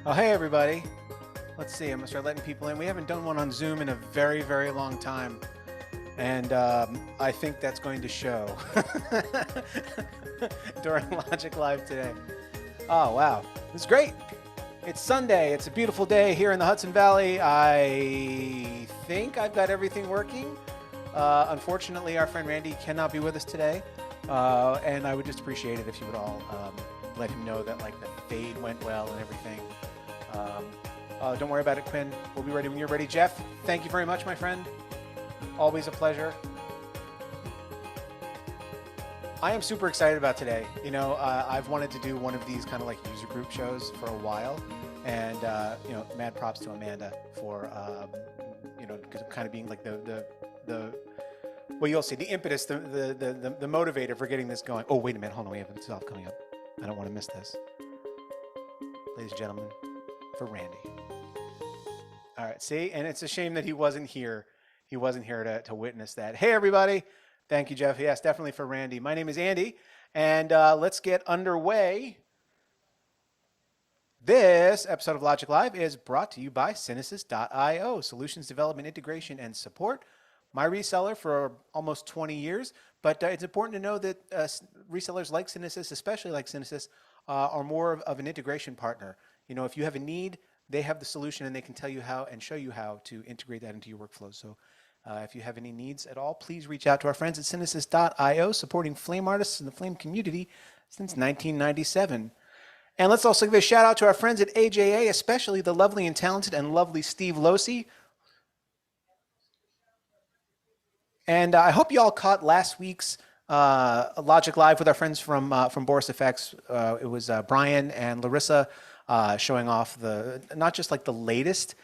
Oh, hey everybody. Let's see, I'm gonna start letting people in. We haven't done one on Zoom in a very, very long time. And I think that's going to show during Logic Live today. Oh, wow. This is great. It's Sunday. It's a beautiful day here in the Hudson Valley. I think I've got everything working. Unfortunately, our friend Randy cannot be with us today. And I would just appreciate it if you would all let him know that like the fade went well and everything. Don't worry about it, Quinn. We'll be ready when you're ready. Jeff, thank you very much, my friend. Always a pleasure. I am super excited about today. You know, I've wanted to do one of these kind of like user group shows for a while. And, you know, mad props to Amanda for, you know, kind of being like the well, you'll see, the impetus, the motivator for getting this going. Oh, wait a minute. Hold on. We have stuff coming up. I don't want to miss this. Ladies and gentlemen, for Randy. All right, see? And it's a shame that he wasn't here. He wasn't here to witness that. Hey, everybody. Thank you, Jeff. Yes, definitely for Randy. My name is Andy, and let's get underway. This episode of Logic Live is brought to you by Synesys.io, solutions development, integration, and support. My reseller for almost 20 years, but it's important to know that resellers like Synesys, especially like Synesys, are more of an integration partner. You know, if you have a need, they have the solution and they can tell you how and show you how to integrate that into your workflow. So if you have any needs at all, please reach out to our friends at Synesys.io, supporting flame artists and the flame community since 1997. And let's also give a shout out to our friends at AJA, especially the lovely and talented and lovely Steve Losi. And I hope you all caught last week's Logic Live with our friends from Boris FX. It was Brian and Larissa showing off not just like the latest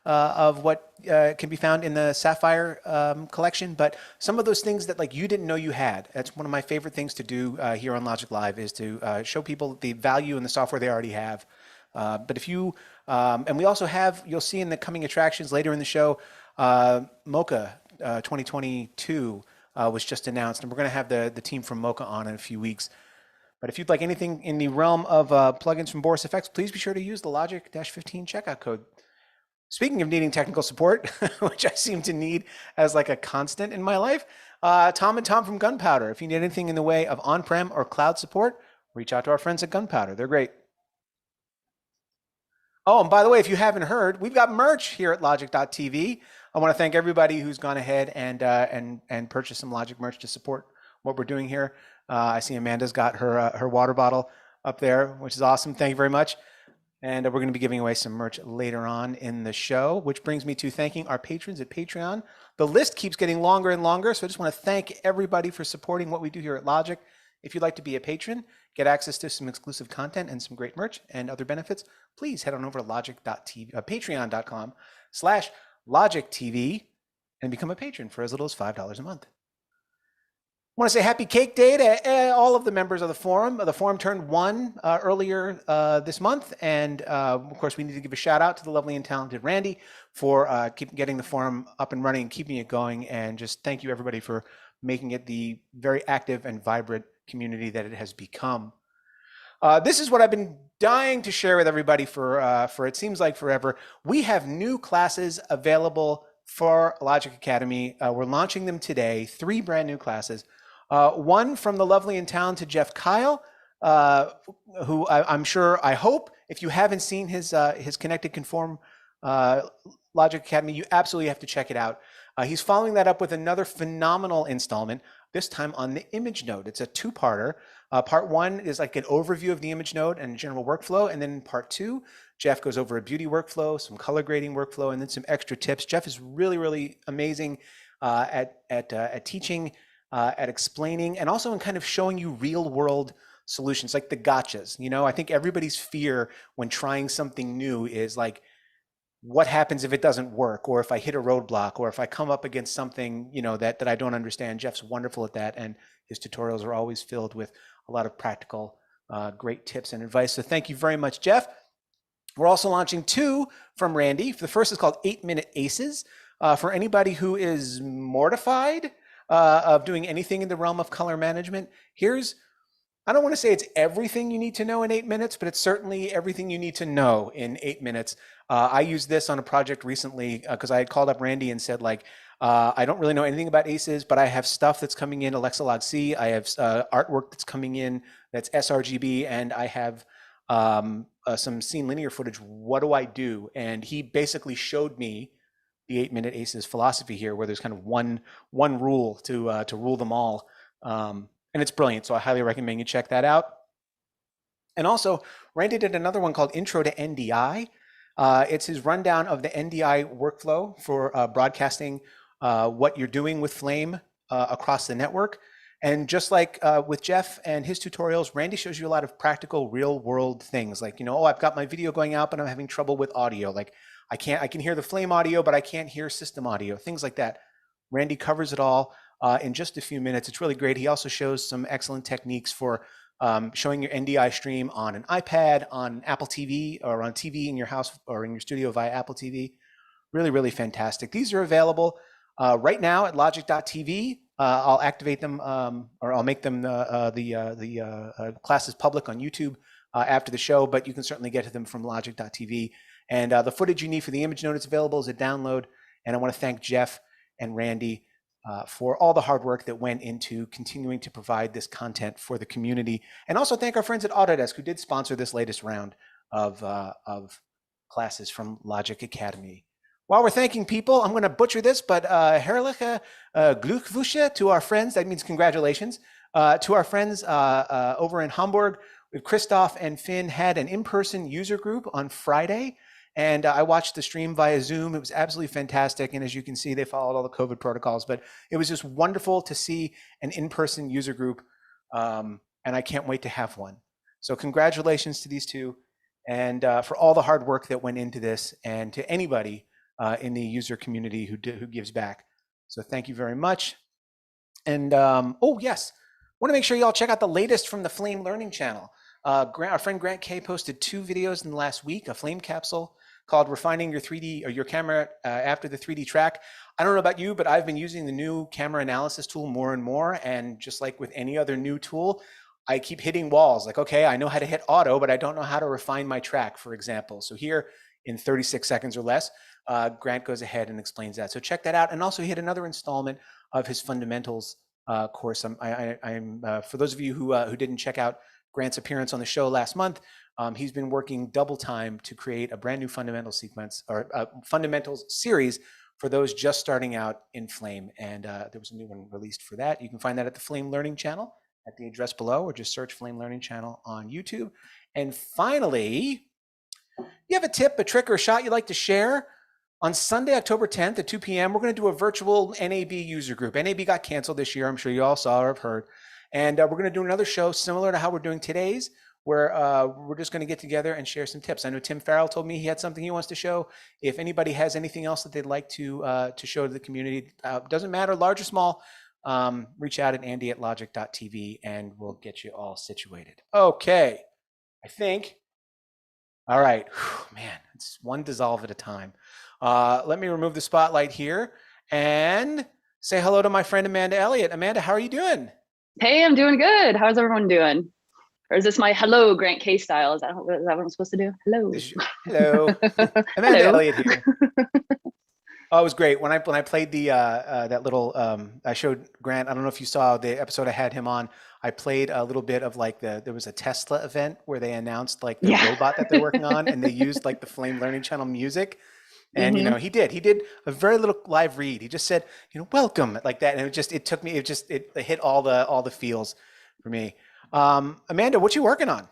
of what can be found in the Sapphire collection, but some of those things that like you didn't know you had. That's one of my favorite things to do here on Logic Live is to show people the value in the software they already have. But if you, and we also have, you'll see in the coming attractions later in the show, Mocha 2022 was just announced, and we're going to have the team from Mocha on in a few weeks. But if you'd like anything in the realm of plugins from Boris FX, please be sure to use the Logic-15 checkout code. Speaking of needing technical support, which I seem to need as like a constant in my life, Tom and Tom from Gunpowder. If you need anything in the way of on-prem or cloud support, reach out to our friends at Gunpowder. They're great. Oh, and by the way, if you haven't heard, we've got merch here at Logic.tv. I want to thank everybody who's gone ahead and purchased some Logic merch to support what we're doing here. I see Amanda's got her water bottle up there, which is awesome. Thank you very much. And we're going to be giving away some merch later on in the show, which brings me to thanking our patrons at Patreon. The list keeps getting longer and longer, so I just want to thank everybody for supporting what we do here at Logic. If you'd like to be a patron, get access to some exclusive content and some great merch and other benefits, please head on over to patreon.com/LogicTV and become a patron for as little as $5 a month. I want to say happy Cake Day to all of the members of the forum. The forum turned 1 earlier this month, and of course we need to give a shout out to the lovely and talented Randy for keep getting the forum up and running and keeping it going, and just thank you everybody for making it the very active and vibrant community that it has become. This is what I've been dying to share with everybody for it seems like forever. We have new classes available for Logic Academy. We're launching them today. 3 brand new classes. One from the lovely and talented Jeff Kyle, uh, who I'm sure, I hope, if you haven't seen his Connected Conform uh, Logic Academy, you absolutely have to check it out. He's following that up with another phenomenal installment, this time on the image node. It's a 2-parter. Part 1 is like an overview of the image node and general workflow. And then in part 2, Jeff goes over a beauty workflow, some color grading workflow, and then some extra tips. Jeff is really, really amazing at teaching, at explaining, and also in kind of showing you real world solutions, like the gotchas. You know, I think everybody's fear when trying something new is like, what happens if it doesn't work, or if I hit a roadblock, or if I come up against something, you know, that I don't understand. Jeff's wonderful at that, and his tutorials are always filled with a lot of practical, great tips and advice. So thank you very much, Jeff. We're also launching 2 from Randy. The first is called 8-Minute Aces. For anybody who is mortified of doing anything in the realm of color management, here's, I don't want to say it's everything you need to know in 8 minutes, but it's certainly everything you need to know in 8 minutes. I used this on a project recently because I had called up Randy and said, like, I don't really know anything about ACEs, but I have stuff that's coming in Alexa Log C. I have artwork that's coming in that's sRGB, and I have some scene linear footage. What do I do? And he basically showed me the 8-Minute Aces philosophy here, where there's kind of one rule to rule them all. And it's brilliant, so I highly recommend you check that out. And also, Randy did another one called Intro to NDI. It's his rundown of the NDI workflow for broadcasting what you're doing with Flame across the network. And just like with Jeff and his tutorials, Randy shows you a lot of practical, real-world things. Like, you know, oh, I've got my video going out, but I'm having trouble with audio. Like, I can hear the Flame audio, but I can't hear system audio. Things like that. Randy covers it all in just a few minutes. It's really great. He also shows some excellent techniques for showing your NDI stream on an iPad, on Apple TV, or on TV in your house or in your studio via Apple TV. Really, really fantastic. These are available right now at Logik.tv. I'll activate them, or I'll make them the classes public on YouTube after the show, but you can certainly get to them from Logik.tv. And the footage you need for the image node is available as a download. And I want to thank Jeff and Randy for all the hard work that went into continuing to provide this content for the community. And also thank our friends at Autodesk, who did sponsor this latest round of classes from Logic Academy. While we're thanking people, I'm going to butcher this, but Herrliche Glückwünsche to our friends. That means congratulations. To our friends over in Hamburg, Christoph and Finn had an in-person user group on Friday. And I watched the stream via Zoom. It was absolutely fantastic. And as you can see, they followed all the COVID protocols. But it was just wonderful to see an in-person user group. And I can't wait to have one. So congratulations to these two. And for all the hard work that went into this, and to anybody in the user community who gives back. So thank you very much. And oh, yes, want to make sure you all check out the latest from the Flame Learning channel. Our friend Grant K posted 2 videos in the last week, a Flame capsule called Refining Your 3D or Your Camera After the 3D Track. I don't know about you, but I've been using the new camera analysis tool more and more. And just like with any other new tool, I keep hitting walls. Like, okay, I know how to hit auto, but I don't know how to refine my track, for example. So here in 36 seconds or less, Grant goes ahead and explains that. So check that out. And also he had another installment of his fundamentals course. I'm for those of you who didn't check out Grant's appearance on the show last month, he's been working double time to create a brand new fundamental sequence or fundamentals series for those just starting out in Flame. And there was a new one released for that. You can find that at the Flame Learning channel at the address below, or just search Flame Learning channel on YouTube. And finally, you have a tip, a trick, or a shot you'd like to share? On Sunday, October 10th at 2 p.m., we're going to do a virtual NAB user group. NAB got canceled this year. I'm sure you all saw or have heard. And we're going to do another show similar to how we're doing today's, where we're just going to get together and share some tips. I know Tim Farrell told me he had something he wants to show. If anybody has anything else that they'd like to show to the community, doesn't matter, large or small, reach out at andy@logik.tv and we'll get you all situated. Okay, I think. All right, whew, man, it's one dissolve at a time. Let me remove the spotlight here and say hello to my friend Amanda Elliott. Amanda, how are you doing? Hey, I'm doing good. How's everyone doing? Or is this my hello Grant K style? Is that what I'm supposed to do? Hello. Hello, Amanda Hello. Elliott here. Oh, it was great when I played the that little. I showed Grant. I don't know if you saw the episode I had him on. I played a little bit of like there was a Tesla event where they announced like their Yeah. robot that they're working on, and they used like the Flame Learning Channel music. And Hmm. he did a very little live read. He just said, welcome like that, and it took me, it hit all the feels for me. Amanda, what you working on?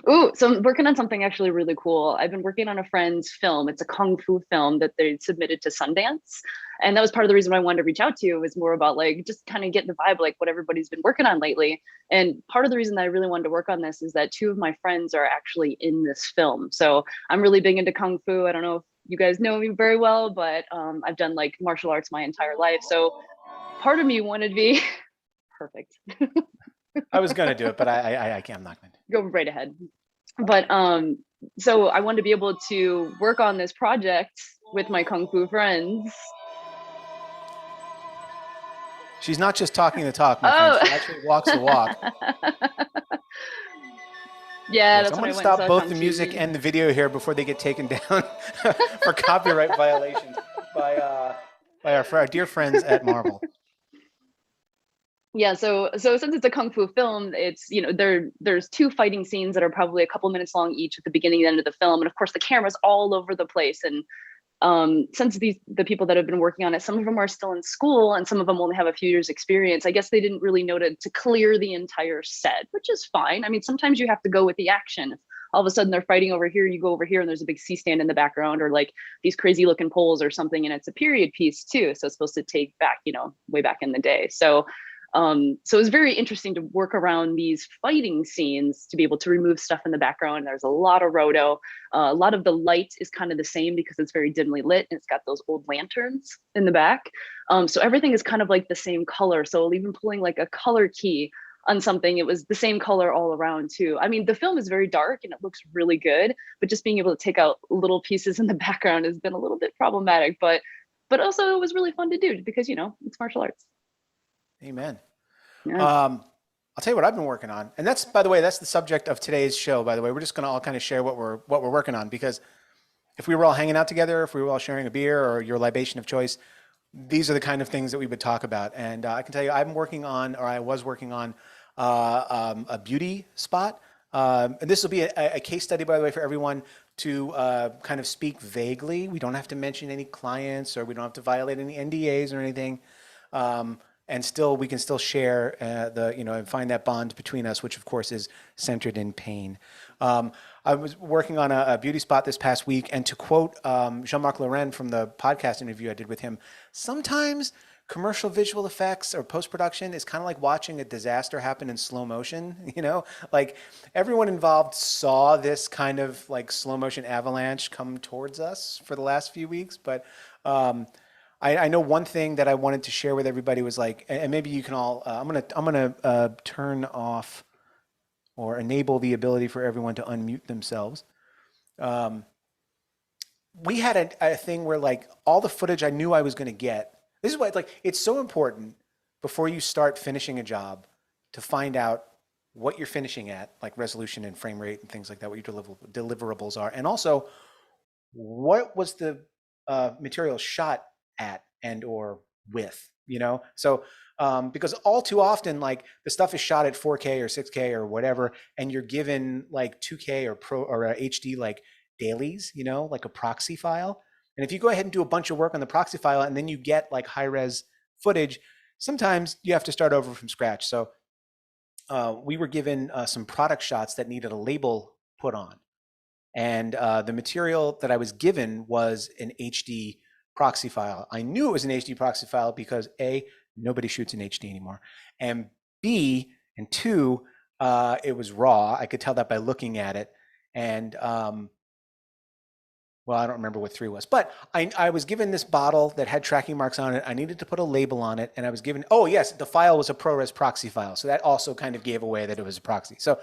Ooh, so I'm working on something actually really cool. I've been working on a friend's film. It's a kung fu film that they submitted to Sundance. And that was part of the reason why I wanted to reach out to you, was more about like just kind of getting the vibe, like what everybody's been working on lately. And part of the reason that I really wanted to work on this is that two of my friends are actually in this film. So I'm really big into kung fu. I don't know if you guys know me very well, but I've done like martial arts my entire life. So part of me wanted to be perfect. I was gonna do it, but I can't. I'm not gonna. Go right ahead. But so I wanted to be able to work on this project with my kung fu friends. She's not just talking the talk, my friend. Oh. She actually walks the walk. Yeah, Yes, that's I'm when going I to went and stop saw both the Shang-Chi. music and the video here before they get taken down for copyright violations by for our dear friends at Marvel. Yeah, so since it's a kung fu film, it's there's two fighting scenes that are probably a couple minutes long each at the beginning and end of the film, and of course the camera's all over the place. And since the people that have been working on it, some of them are still in school and some of them only have a few years experience, I guess they didn't really know to clear the entire set, which is fine. I mean, sometimes you have to go with the action. If all of a sudden they're fighting over here, you go over here and there's a big C-stand in the background, or like these crazy looking poles or something, and it's a period piece too, so it's supposed to take back, way back in the day. So it was very interesting to work around these fighting scenes, to be able to remove stuff in the background. There's a lot of roto. A lot of the light is kind of the same because it's very dimly lit and it's got those old lanterns in the back. So everything is kind of like the same color. So even pulling like a color key on something, it was the same color all around too. I mean, the film is very dark and it looks really good, but just being able to take out little pieces in the background has been a little bit problematic. But also it was really fun to do because it's martial arts. Amen. Yeah. I'll tell you what I've been working on, and that's, by the way, that's the subject of today's show. By the way, we're just going to all kind of share what we're working on, because if we were all hanging out together, if we were all sharing a beer or your libation of choice, these are the kind of things that we would talk about. And I can tell you, I was working on a beauty spot. And this will be a case study, by the way, for everyone to kind of speak vaguely. We don't have to mention any clients, or we don't have to violate any NDAs or anything. And still, we can still share and find that bond between us, which of course is centered in pain. I was working on a beauty spot this past week, and to quote Jean-Marc Loren from the podcast interview I did with him, sometimes commercial visual effects or post-production is kind of like watching a disaster happen in slow motion. Like everyone involved saw this kind of like slow motion avalanche come towards us for the last few weeks, but I know one thing that I wanted to share with everybody was like, and maybe you can all. I'm gonna turn off or enable the ability for everyone to unmute themselves. Um, we had a thing where like all the footage I knew I was going to get. This is why it's so important before you start finishing a job to find out what you're finishing at, like resolution and frame rate and things like that, what your deliverables are, and also what was the material shot at and or with, so because all too often like the stuff is shot at 4K or 6K or whatever, and you're given like 2K or pro or HD like dailies, like a proxy file. And if you go ahead and do a bunch of work on the proxy file and then you get like high res footage, sometimes you have to start over from scratch. So we were given some product shots that needed a label put on, and the material that I was given was an HD proxy file. I knew it was an HD proxy file because A, nobody shoots in HD anymore, and B, and two, it was raw. I could tell that by looking at it. And well, I don't remember what three was, but I was given this bottle that had tracking marks on it. I needed to put a label on it, and I was given, oh yes, the file was a ProRes proxy file. So that also kind of gave away that it was a proxy. So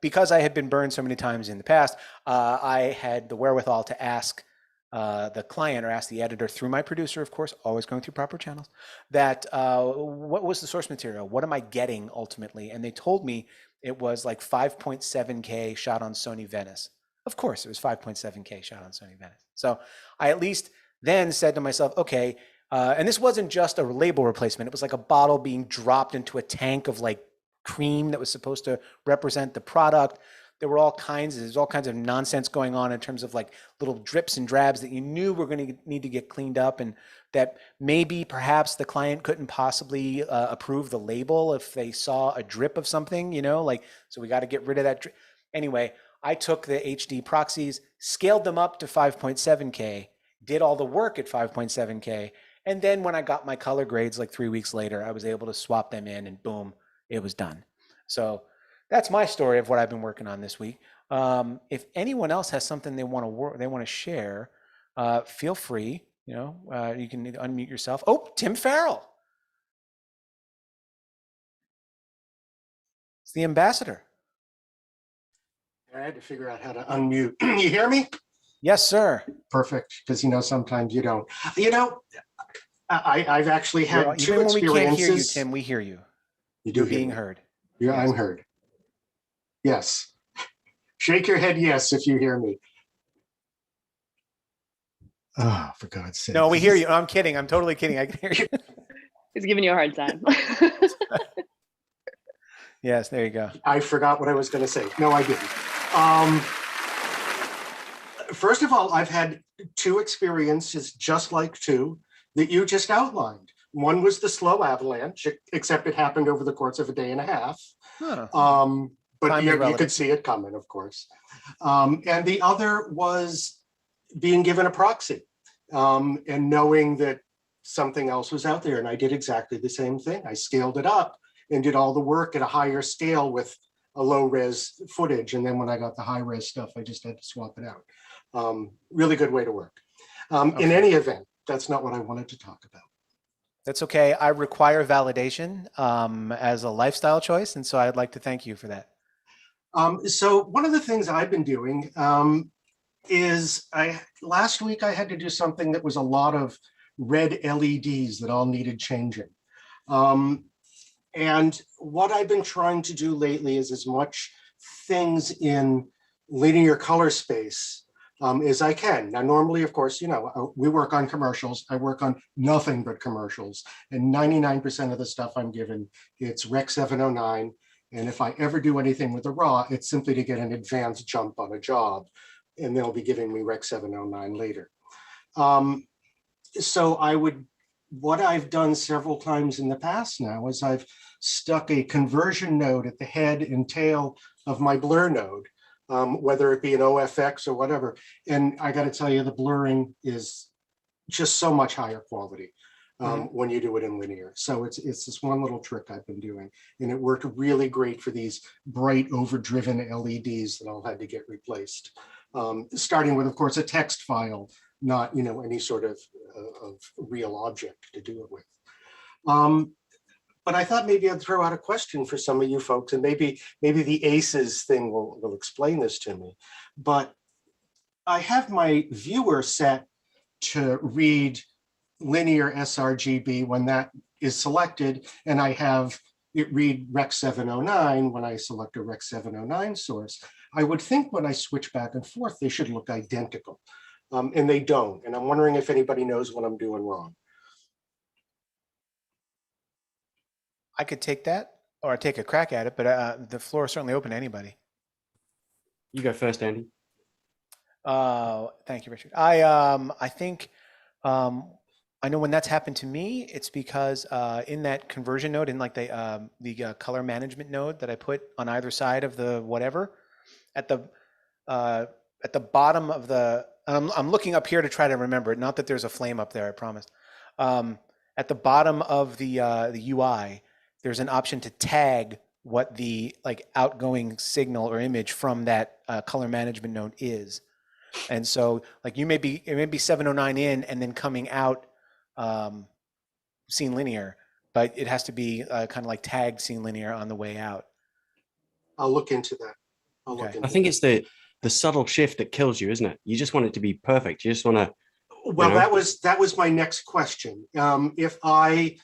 because I had been burned so many times in the past, I had the wherewithal to ask the client, or ask the editor through my producer, of course, always going through proper channels, that what was the source material? What am I getting ultimately? And they told me it was like 5.7K shot on Sony Venice. Of course, it was 5.7K shot on Sony Venice. So I at least then said to myself, okay, and this wasn't just a label replacement. It was like a bottle being dropped into a tank of like cream that was supposed to represent the product. There's all kinds of nonsense going on in terms of like little drips and drabs that you knew were going to need to get cleaned up, and that maybe perhaps the client couldn't possibly approve the label if they saw a drip of something, like, so we got to get rid of that drip. Anyway, I took the HD proxies, scaled them up to 5.7K, did all the work at 5.7K, and then when I got my color grades like 3 weeks later, I was able to swap them in, and boom, it was done. So that's my story of what I've been working on this week. If anyone else has something they want to share, feel free. You can unmute yourself. Oh, Tim Farrell. It's the ambassador. I had to figure out how to unmute. You hear me? Yes, sir. Perfect, because sometimes you don't. I've actually had two even when experiences. we can't hear you, Tim, we hear you. You're being heard. Yeah, yes. I'm heard. Yes. Shake your head yes if you hear me. Oh, for God's sake. No, we hear you. I'm kidding. I'm totally kidding. I can hear you. He's giving you a hard time. Yes, there you go. I forgot what I was going to say. No, I didn't. First of all, I've had two experiences just like two that you just outlined. One was the slow avalanche, except it happened over the course of a day and a half. Huh. But you could see it coming, of course. And the other was being given a proxy and knowing that something else was out there. And I did exactly the same thing. I scaled it up and did all the work at a higher scale with a low res footage. And then when I got the high res stuff, I just had to swap it out. Really good way to work. Okay. In any event, that's not what I wanted to talk about. That's okay. I require validation as a lifestyle choice. And so I'd like to thank you for that. So one of the things I've been doing is last week I had to do something that was a lot of red LEDs that all needed changing. And what I've been trying to do lately is as much things in linear color space as I can. Now, normally, of course, we work on commercials. I work on nothing but commercials. And 99% of the stuff I'm given, it's Rec 709. And if I ever do anything with the raw, it's simply to get an advanced jump on a job. And they'll be giving me Rec 709 later. So what I've done several times in the past now is I've stuck a conversion node at the head and tail of my blur node, whether it be an OFX or whatever. And I got to tell you, the blurring is just so much higher quality when you do it in linear. So it's this one little trick I've been doing, and it worked really great for these bright overdriven LEDs that all had to get replaced. Starting with, of course, a text file, not any sort of real object to do it with. But I thought maybe I'd throw out a question for some of you folks, and maybe the ACES thing will explain this to me. But I have my viewer set to read linear sRGB when that is selected, and I have it read Rec 709 when I select a Rec 709 source. I would think when I switch back and forth, they should look identical. And they don't. And I'm wondering if anybody knows what I'm doing wrong. I could take that or take a crack at it, but the floor is certainly open to anybody. You go first, Andy. Thank you, Richard. I think I know when that's happened to me, it's because in that conversion node, in like the color management node that I put on either side of the whatever, at the bottom of the, I'm looking up here to try to remember it. Not that there's a flame up there, I promise. At the bottom of the UI, there's an option to tag what the like outgoing signal or image from that color management node is. And so like it may be 709 in and then coming out scene linear, but it has to be kind of like tagged scene linear on the way out. I'll look into that. I think it's the subtle shift that kills you, isn't it? You just want it to be perfect. You just want to. Well, that was my next question. If I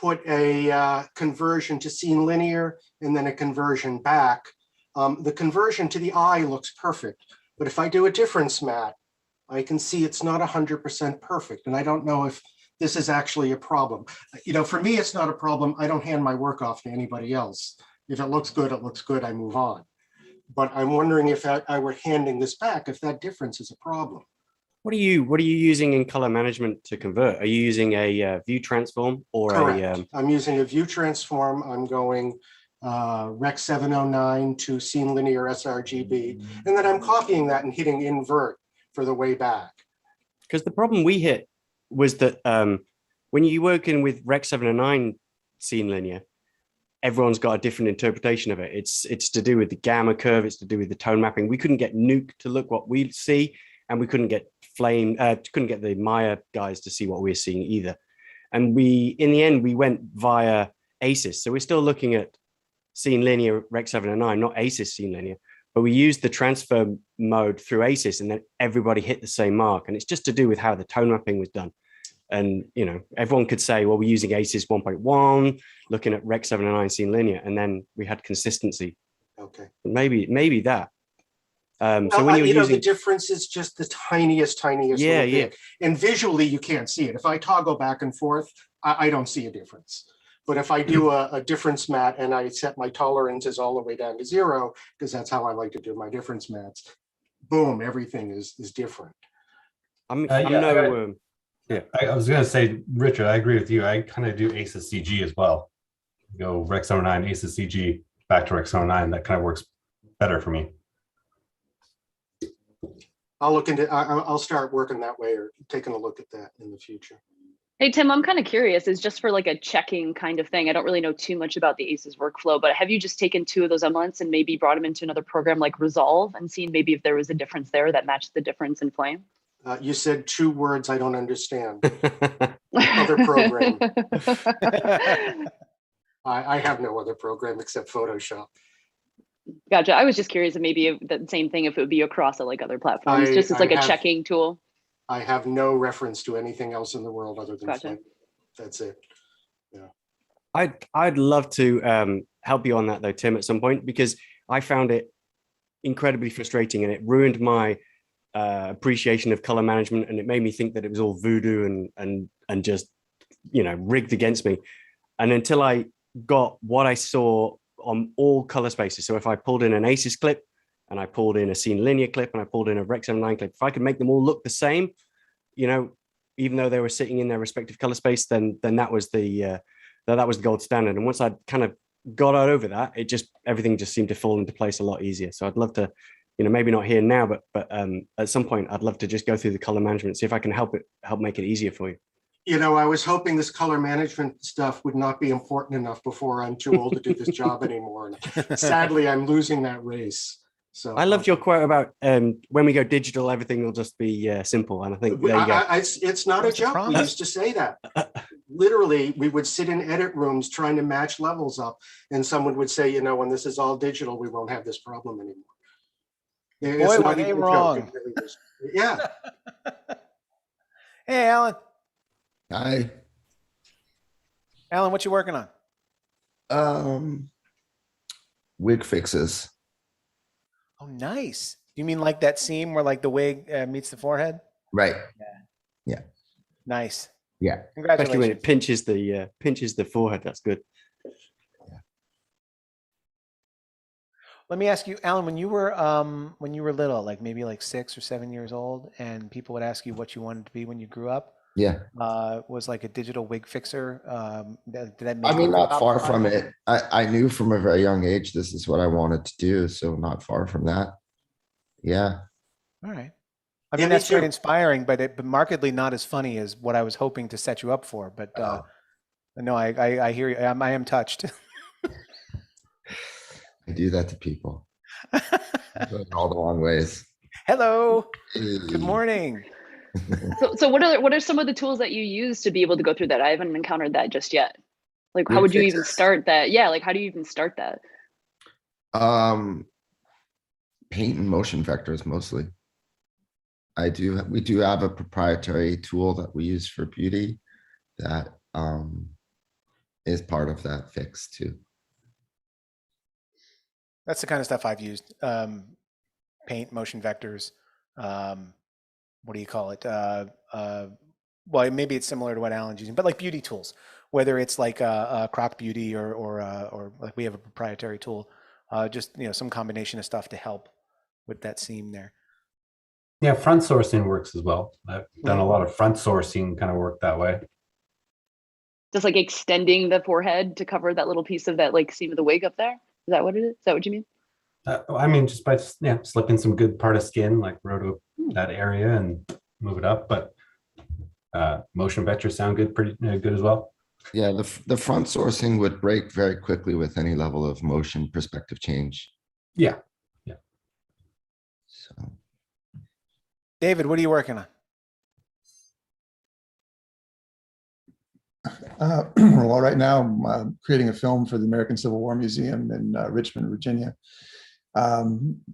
put a conversion to scene linear and then a conversion back, the conversion to the eye looks perfect. But if I do a difference mat, I can see it's not 100% perfect. And I don't know if this is actually a problem. You know, for me, it's not a problem. I don't hand my work off to anybody else. If it looks good, I move on. But I'm wondering if I were handing this back, if that difference is a problem. What are you using in color management to convert? Are you using a view transform or Correct. I'm using a view transform. I'm going Rec 709 to scene linear sRGB, and then I'm copying that and hitting invert for the way back. Because the problem we hit was that when you work in with Rec 709 scene linear, everyone's got a different interpretation of it. It's to do with the gamma curve. It's to do with the tone mapping. We couldn't get Nuke to look what we see, and we couldn't get couldn't get the Maya guys to see what we're seeing either. And in the end, we went via ACES. So we're still looking at scene linear Rec 709, not ACES scene linear, but we used the transfer mode through ACES, and then everybody hit the same mark. And it's just to do with how the tone mapping was done. And, you know, everyone could say, well, we're using ACES 1.1, looking at Rec 709 scene linear, and then we had consistency. Okay. Maybe that. So when you're using the difference is just the tiniest little bit. And visually, you can't see it. If I toggle back and forth, I don't see a difference. But if I do a difference mat and I set my tolerances all the way down to 0, because that's how I like to do my difference mats, boom, everything is different. I was going to say, Richard, I agree with you. I kind of do ACES CG as well. Go Rec 709, ACES CG, back to Rec 709. That kind of works better for me. I'll start working that way or taking a look at that in the future. Hey, Tim, I'm kind of curious. It's just for like a checking kind of thing. I don't really know too much about the ACES workflow, but have you just taken 2 of those elements and maybe brought them into another program like Resolve and seen maybe if there was a difference there that matched the difference in flame? You said 2 words I don't understand. Other program. I have no other program except Photoshop. Gotcha. I was just curious if maybe the same thing if it would be across like other platforms, just as like a checking tool. I have no reference to anything else in the world other than Gotcha. Flame. That's it. Yeah. I'd love to help you on that though, Tim, at some point, because I found it incredibly frustrating and it ruined my appreciation of color management, and it made me think that it was all voodoo and just, you know, rigged against me. And until I got what I saw on all color spaces, so if I pulled in an ACES clip and I pulled in a scene linear clip and I pulled in a Rec 79 clip, if I could make them all look the same, you know, even though they were sitting in their respective color space, then that was the gold standard. And once I kind of got over that, everything just seemed to fall into place a lot easier. So I'd love to, you know, maybe not here now, but at some point I'd love to just go through the color management, see if I can help make it easier for you. You know, I was hoping this color management stuff would not be important enough before I'm too old to do this job anymore. And sadly, I'm losing that race. So I loved your quote about when we go digital, everything will just be simple. And I think there you go. It's not a joke. We used to say that. Literally, we would sit in edit rooms trying to match levels up, and someone would say, you know, when this is all digital, we won't have this problem anymore. Boy, were they wrong. Yeah. Hey, Alan. Hi. Alan, what you working on? Wig fixes. Oh, nice. You mean like that seam where like the wig meets the forehead? Right. Yeah. Nice. Yeah. Congratulations. Especially when it pinches the forehead. That's good. Yeah. Let me ask you, Alan, when you were little, like maybe like 6 or 7 years old, and people would ask you what you wanted to be when you grew up. Yeah. Was like a digital wig fixer. Did that make I mean, it not top far 5? from it. I knew from a very young age this is what I wanted to do, so not far from that. Yeah. All right. I mean, that's very inspiring, but markedly not as funny as what I was hoping to set you up for. But no, I hear you. I am touched. I do that to people. Going all the wrong ways. Hello. Hey. Good morning. So what are some of the tools that you use to be able to go through that? I haven't encountered that just yet. Like, how would you even start that? Yeah, like how do you even start that? Paint and motion vectors mostly. We do have a proprietary tool that we use for beauty that is part of that fix too. That's the kind of stuff I've used. Paint, motion vectors. What do you call it? Well, maybe it's similar to what Alan's using, but like beauty tools, whether it's like a Crop Beauty or like we have a proprietary tool, just some combination of stuff to help with that seam there. Yeah, front sourcing works as well. I've done a lot of front sourcing kind of work that way. Just like extending the forehead to cover that little piece of that like seam of the wig up there. Is that what it is? Is that what you mean? I mean, just by slipping some good part of skin, like roto that area and move it up. But motion vectors sound good, pretty good as well. Yeah, the front sourcing would break very quickly with any level of motion perspective change. Yeah. So David, what are you working on? Well, right now I'm creating a film for the American Civil War Museum in Richmond, Virginia.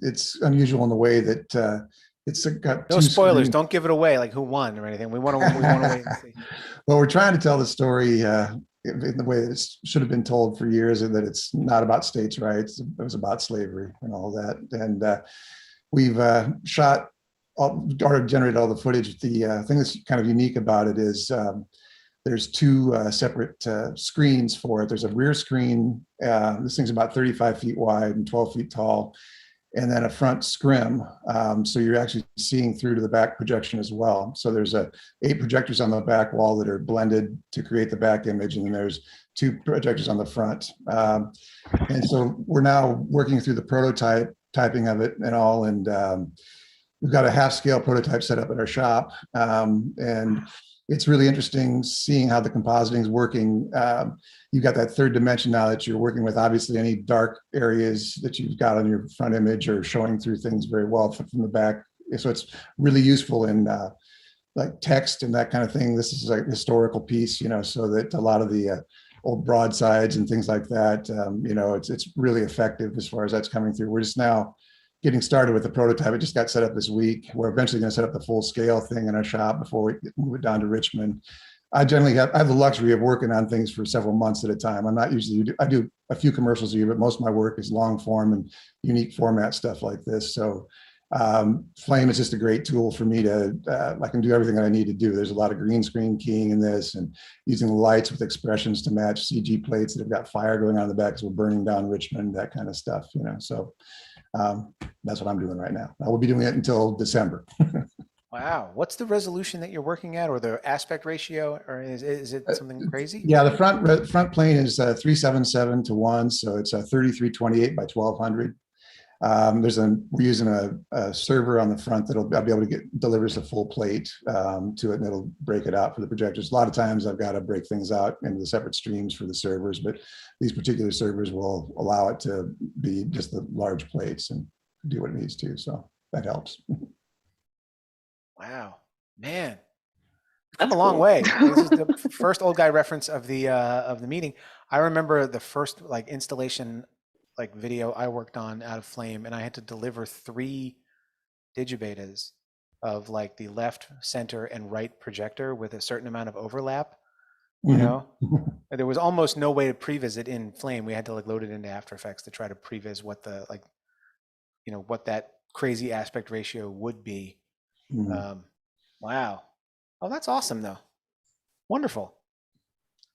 It's unusual in the way that it's got No spoilers. Don't give it away, like who won or anything. We want to wait and see. Well, we're trying to tell the story in the way that it should have been told for years, and that it's not about states' rights. It was about slavery and all that. And we've shot or generated all the footage. The thing that's kind of unique about it is there's two separate screens for it. There's a rear screen. This thing's about 35 feet wide and 12 feet tall, and then a front scrim. So you're actually seeing through to the back projection as well. So there's 8 projectors on the back wall that are blended to create the back image, and then there's 2 projectors on the front. And so we're now working through the typing of it and all, and we've got a half-scale prototype set up at our shop, and it's really interesting seeing how the compositing is working. You've got that third dimension now that you're working with. Obviously, any dark areas that you've got on your front image are showing through things very well from the back. So it's really useful in like text and that kind of thing. This is like a historical piece, so that a lot of the old broadsides and things like that, it's really effective as far as that's coming through. We're just now getting started with the prototype. It just got set up this week. We're eventually going to set up the full scale thing in our shop before we move it down to Richmond. I have the luxury of working on things for several months at a time. I do a few commercials a year, but most of my work is long form and unique format stuff like this. So Flame is just a great tool for me I can do everything that I need to do. There's a lot of green screen keying in this and using lights with expressions to match CG plates that have got fire going on in the back because we're burning down Richmond, that kind of stuff, So that's what I'm doing right now. I will be doing it until December. Wow. What's the resolution that you're working at, or the aspect ratio, or is it something crazy? Yeah, the front plane is 377 to 1, so it's 3328 by 1200. We're using a server on the front I'll be able to delivers a full plate to it, and it'll break it out for the projectors. A lot of times I've got to break things out into the separate streams for the servers, but these particular servers will allow it to be just the large plates and do what it needs to. So that helps. Wow, man, come a long way. This is the first old guy reference of the meeting. I remember the first installation video I worked on out of Flame, and I had to deliver 3 digibetas of the left, center, and right projector with a certain amount of overlap. There was almost no way to previs it in Flame. We had to load it into After Effects to try to previs what the what that crazy aspect ratio would be. Wow. Oh, that's awesome though. Wonderful.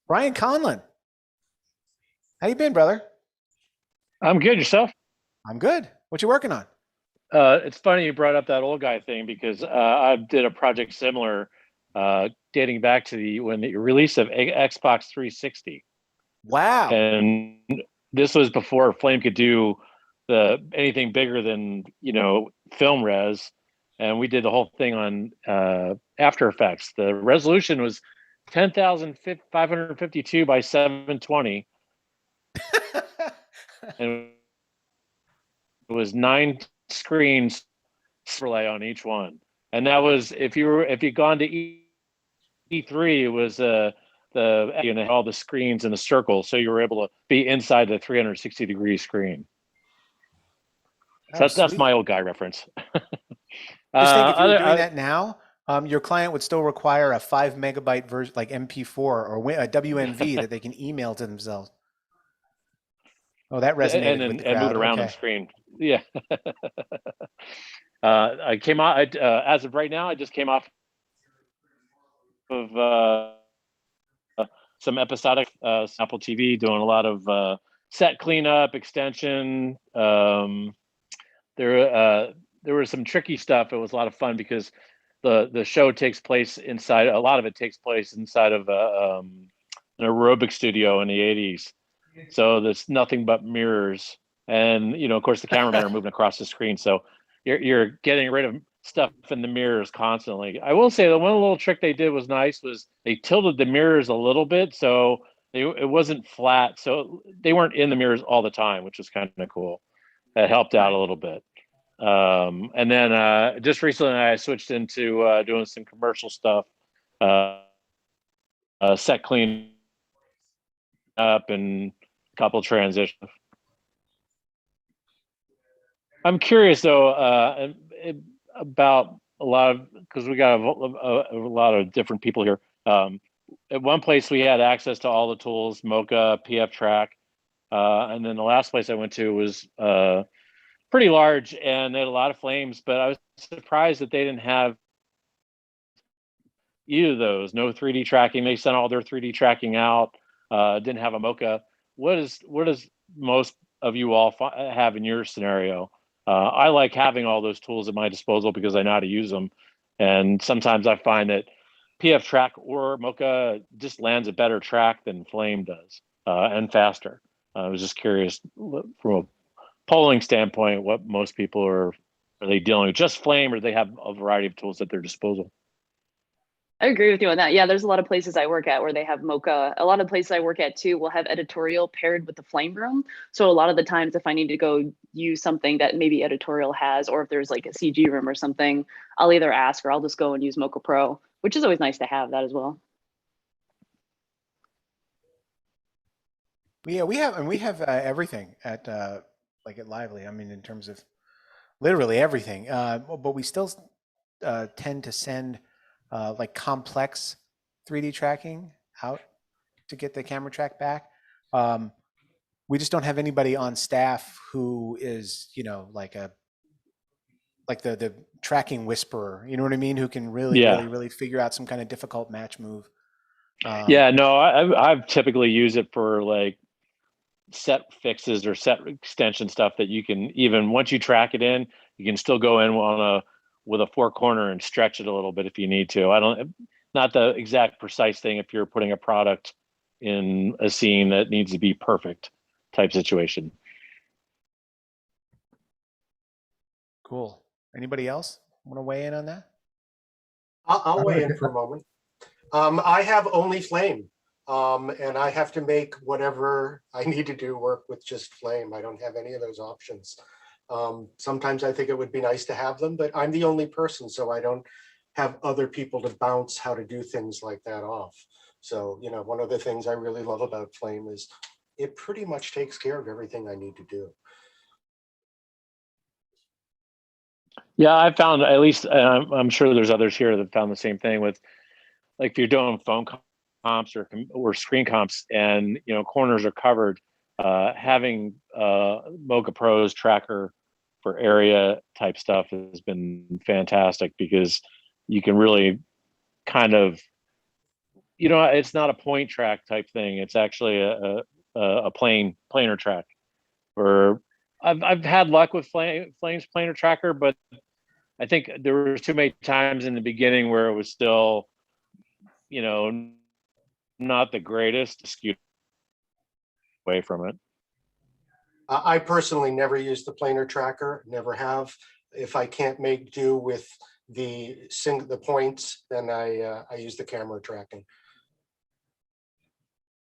Brian Conlon, how you been, brother? I'm good. Yourself? I'm good. What you working on? It's funny you brought up that old guy thing because I did a project similar dating back to when the release of Xbox 360. Wow. And this was before Flame could do anything bigger than, film res. And we did the whole thing on After Effects. The resolution was 10,552 by 720. And it was 9 screens overlay on each one. And that was if you'd gone to E3, it was all the screens in a circle, so you were able to be inside the 360-degree screen. So that's my old guy reference. Just think, if you were doing that now, your client would still require a 5 megabyte version, like MP4 or a WMV that they can email to themselves. Oh, that resonated with the and move crowd. it around on the Okay. screen. Yeah. I came out, as of right now, I just came off of some episodic Apple TV, doing a lot of set cleanup, extension. There was some tricky stuff. It was a lot of fun because the show takes place inside. A lot of it takes place inside of an aerobic studio in the 80s. So there's nothing but mirrors, and of course, the cameramen are moving across the screen. So you're getting rid of stuff in the mirrors constantly. I will say the one little trick they did was nice was they tilted the mirrors a little bit, so it wasn't flat. So they weren't in the mirrors all the time, which was kind of cool. That helped out a little bit. And then just recently I switched into doing some commercial stuff, set clean up and a couple transitions. I'm curious though about a lot of, because we got a lot of different people here. At one place we had access to all the tools, Mocha, PF Track, and then the last place I went to was pretty large and they had a lot of flames, but I was surprised that they didn't have either of those. No 3D tracking. They sent all their 3D tracking out. Didn't have a Mocha. What does most of you all have in your scenario? I like having all those tools at my disposal because I know how to use them. And sometimes I find that PF Track or Mocha just lands a better track than Flame does, and faster. I was just curious from a polling standpoint, what most people are they dealing with? Just Flame, or they have a variety of tools at their disposal? I agree with you on that. Yeah, there's a lot of places I work at where they have Mocha. A lot of places I work at too will have editorial paired with the Flame room. So a lot of the times if I need to go use something that maybe editorial has, or if there's like a CG room or something, I'll either ask or I'll just go and use Mocha Pro, which is always nice to have that as well. Yeah, we have everything at like at Lively. I mean, in terms of literally everything. But we still tend to send like complex 3D tracking out to get the camera track back. We just don't have anybody on staff who is, like the tracking whisperer. You know what I mean? Who can really figure out some kind of difficult match move. Yeah, no, I've typically used it for like set fixes or set extension stuff that you can, even once you track it in, you can still go in with a four corner and stretch it a little bit if you need to. Not the exact precise thing if you're putting a product in a scene that needs to be perfect type situation. Cool. Anybody else want to weigh in on that? I'll weigh in for a moment. I have only Flame, and I have to make whatever I need to do work with just Flame. I don't have any of those options. Sometimes I think it would be nice to have them, but I'm the only person, so I don't have other people to bounce how to do things like that off. So, one of the things I really love about Flame is it pretty much takes care of everything I need to do. Yeah, I found, at least, I'm sure there's others here that found the same thing with, like, if you're doing phone comps or screen comps and corners are covered, having Mocha Pro's tracker for area type stuff has been fantastic because you can really kind of, it's not a point track type thing. It's actually a planar track. Or I've had luck with Flame's planar tracker, but I think there were too many times in the beginning where it was still, not the greatest, skewed away from it. I personally never use the planar tracker, never have. If I can't make do with the points, then I use the camera tracking.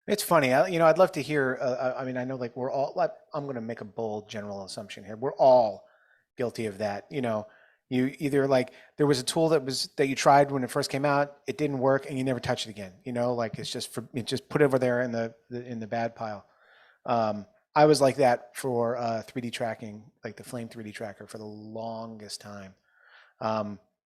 It's funny, I'd love to hear. I mean, I know, like, we're all. I'm going to make a bold general assumption here. We're all guilty of that. You either, like, there was a tool that you tried when it first came out, it didn't work, and you never touch it again. Like it's just put it over there in the bad pile. I was like that for 3D tracking, like the Flame 3D tracker, for the longest time.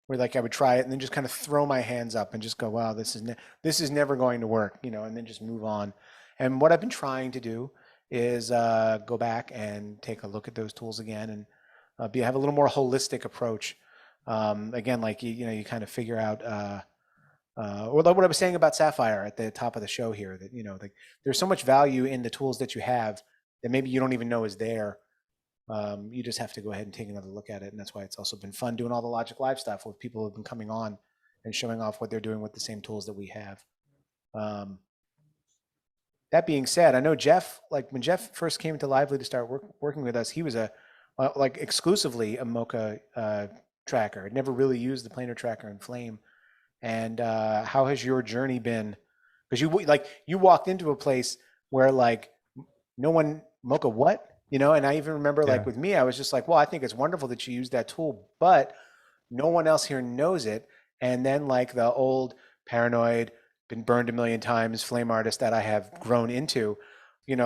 Where, like, I would try it and then just kind of throw my hands up and just go, wow, this is never going to work, and then just move on. And what I've been trying to do is go back and take a look at those tools again and have a little more holistic approach. Again, like you kind of figure out, or like what I was saying about Sapphire at the top of the show here, that like there's so much value in the tools that you have that maybe you don't even know is there. You just have to go ahead and take another look at it, and that's why it's also been fun doing all the Logic Live stuff with people who've been coming on and showing off what they're doing with the same tools that we have. That being said, I know Jeff, like when Jeff first came to Lively to start working with us, he was like exclusively a Mocha tracker. I'd never really used the planar tracker in Flame. And how has your journey been? Because you walked into a place where like no one Mocha what? And I even remember like with me, I was just like, well, I think it's wonderful that you use that tool, but no one else here knows it. And then like the old paranoid, been burned a million times Flame artist that I have grown into,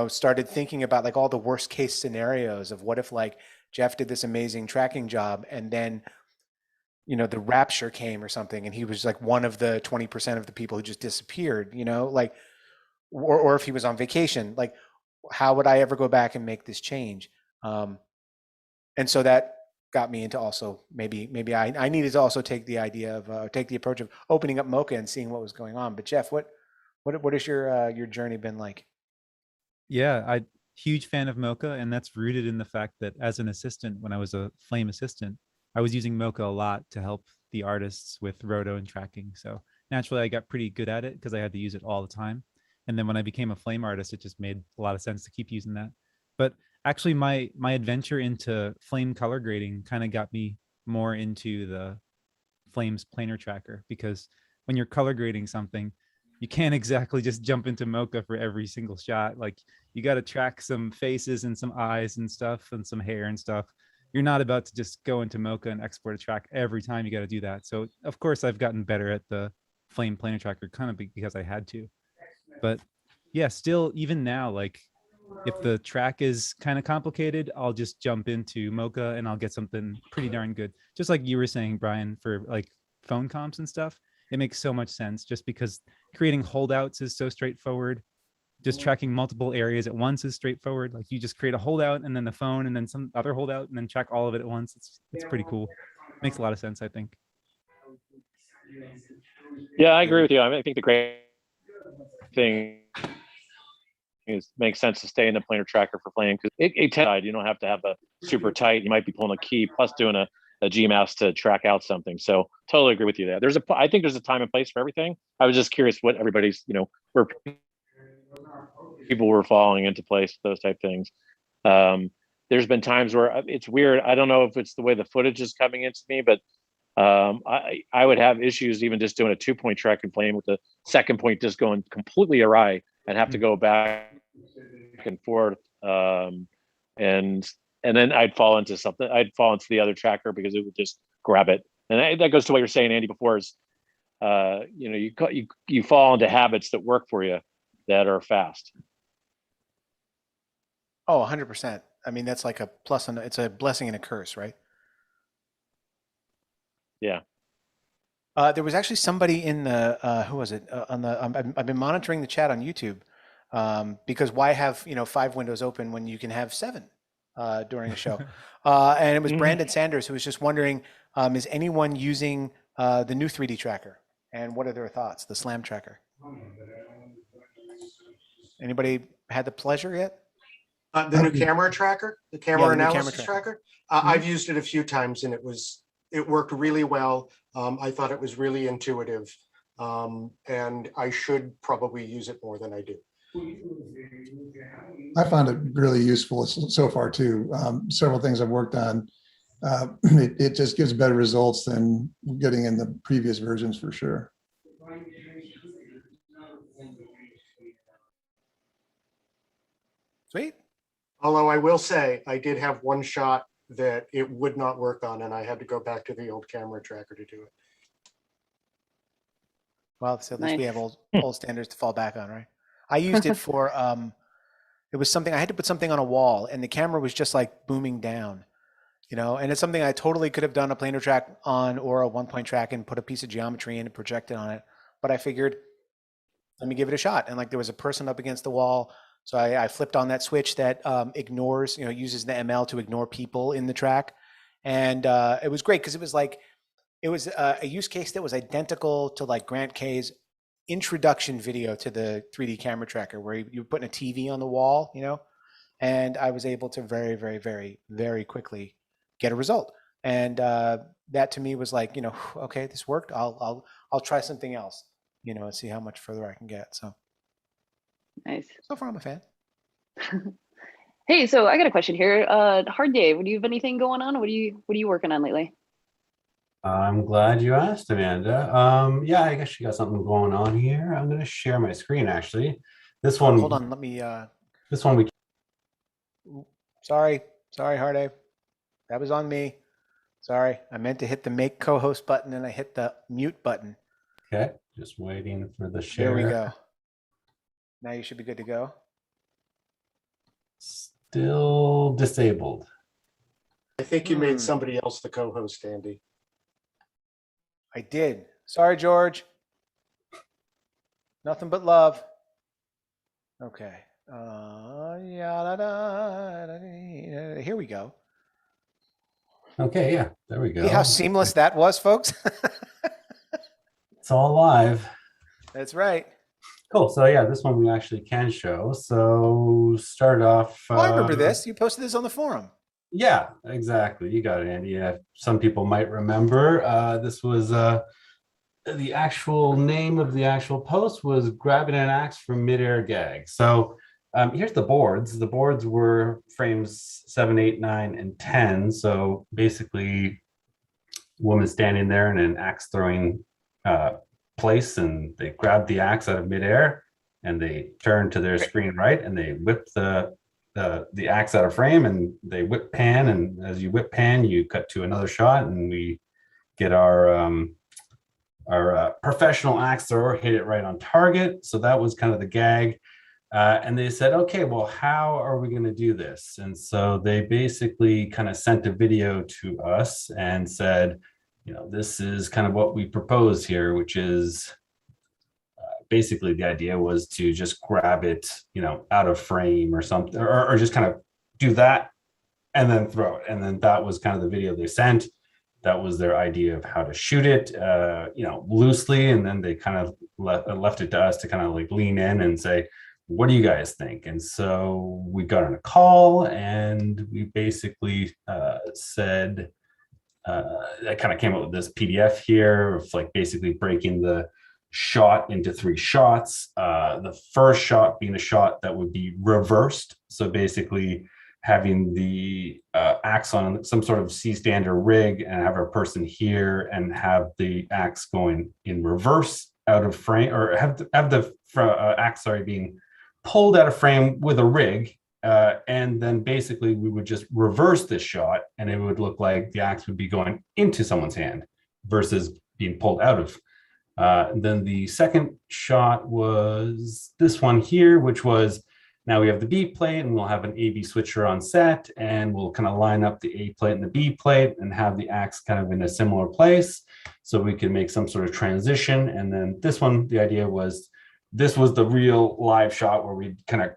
started thinking about like all the worst case scenarios of what if like Jeff did this amazing tracking job and then, the rapture came or something and he was like one of the 20% of the people who just disappeared, like, or if he was on vacation, like how would I ever go back and make this change? And so that got me into also maybe I needed to also take the approach of opening up Mocha and seeing what was going on. But Jeff, what has your journey been like? Yeah, I huge fan of Mocha, and that's rooted in the fact that as an assistant, when I was a Flame assistant, I was using Mocha a lot to help the artists with roto and tracking. So naturally, I got pretty good at it because I had to use it all the time. And then when I became a Flame artist, it just made a lot of sense to keep using that. But actually, my adventure into Flame color grading kind of got me more into the Flame's planar tracker, because when you're color grading something, you can't exactly just jump into Mocha for every single shot. Like you got to track some faces and some eyes and stuff and some hair and stuff. You're not about to just go into Mocha and export a track every time. You got to do that. So of course I've gotten better at the Flame planar tracker kind of because I had to. But yeah, still even now, like if the track is kind of complicated, I'll just jump into Mocha and I'll get something pretty darn good. Just like you were saying, Brian, for like phone comps and stuff, it makes so much sense just because creating holdouts is so straightforward. Just tracking multiple areas at once is straightforward. Like you just create a holdout and then the phone and then some other holdout and then track all of it at once. It's pretty cool. Makes a lot of sense, I think. Yeah, I agree with you. I think the great thing is makes sense to stay in the planar tracker for Flame because you don't have to have a super tight. You might be pulling a key plus doing a GMAS to track out something. So totally agree with you there. I think there's a time and place for everything. I was just curious what everybody's, where people were falling into place, those type things. There's been times where it's weird. I don't know if it's the way the footage is coming into me, but I would have issues even just doing a 2-point track and Flame with the second point just going completely awry and have to go back and forth. And then I'd fall into something. I'd fall into the other tracker because it would just grab it. And that goes to what you're saying, Andy, before is, you fall into habits that work for you that are fast. Oh, 100%. I mean, that's like it's a blessing and a curse, right? Yeah. There was actually somebody in the, who was it? I've been monitoring the chat on YouTube because why have, 5 windows open when you can have 7 during a show? And it was Brandon Sanders who was just wondering, is anyone using the new 3D tracker? And what are their thoughts, the SLAM tracker? Anybody had the pleasure yet? The new camera tracker, the camera analysis tracker. I've used it a few times and it worked really well. I thought it was really intuitive, and I should probably use it more than I do. I found it really useful so far too. Several things I've worked on, it just gives better results than getting in the previous versions for sure. Sweet. Although I will say, I did have one shot that it would not work on, and I had to go back to the old camera tracker to do it. Well, so at least we have old standards to fall back on, right? I used it for, it was something, I had to put something on a wall, and the camera was just like booming down, and it's something I totally could have done a planar track on or a 1-point track and put a piece of geometry in and project it on it. But I figured, let me give it a shot. And like there was a person up against the wall, So I flipped on that switch that ignores, uses the ML to ignore people in the track. And it was great because it was like, it was a use case that was identical to like Grant K's introduction video to the 3D camera tracker, where you're putting a TV on the wall, and I was able to very, very, very, very quickly get a result. And that to me was like, okay, this worked. I'll try something else, and see how much further I can get. So Nice. so far I'm a fan. Hey, so I got a question here. Hard Day, do you have anything going on? What are you working on lately? I'm glad you asked, Amanda. Yeah, I guess you got something going on here. I'm going to share my screen, actually. This one. Hold on, let me. This one we. Sorry, Hard Day. That was on me. Sorry, I meant to hit the make co-host button and I hit the mute button. Okay, just waiting for the share. There we go. Now you should be good to go. Still disabled. I think you made somebody else the co-host, Andy. I did. Sorry, George. Nothing but love. Okay. Here we go. Okay, yeah, there we go. See how seamless that was, folks? It's all live. That's right. Cool. So yeah, this one we actually can show. So start off. Oh, I remember this. You posted this on the forum. Yeah, exactly. You got it, Andy. Yeah, some people might remember. This was the actual name of the actual post was grabbing an axe from midair gag. So here's the boards. The boards were frames 7, 8, 9, and 10. So basically, woman standing there in an axe throwing place, and they grab the axe out of midair, and they turn to their screen right, and they whip the axe out of frame, and they whip pan, and as you whip pan, you cut to another shot, and we get our professional axe thrower hit it right on target. So that was kind of the gag. And they said, okay, well, how are we going to do this? And so they basically kind of sent a video to us and said, this is kind of what we propose here, which is basically the idea was to just grab it, out of frame or something, or just kind of do that and then throw it. And then that was kind of the video they sent. That was their idea of how to shoot it, loosely. And then they kind of left it to us to kind of like lean in and say, what do you guys think? And so we got on a call and we basically said, I kind of came up with this PDF here of like basically breaking the shot into 3 shots. The first shot being a shot that would be reversed. So basically having the axe on some sort of C-stand or rig and have a person here and have the axe going in reverse out of frame, or have the axe, being pulled out of frame with a rig. And then basically we would just reverse this shot and it would look like the axe would be going into someone's hand versus being pulled out of. Then the second shot was this one here, which was, now we have the B plate and we'll have an AB switcher on set, and we'll kind of line up the A plate and the B plate and have the axe kind of in a similar place so we can make some sort of transition. And then this one, the idea was, this was the real live shot where we kind of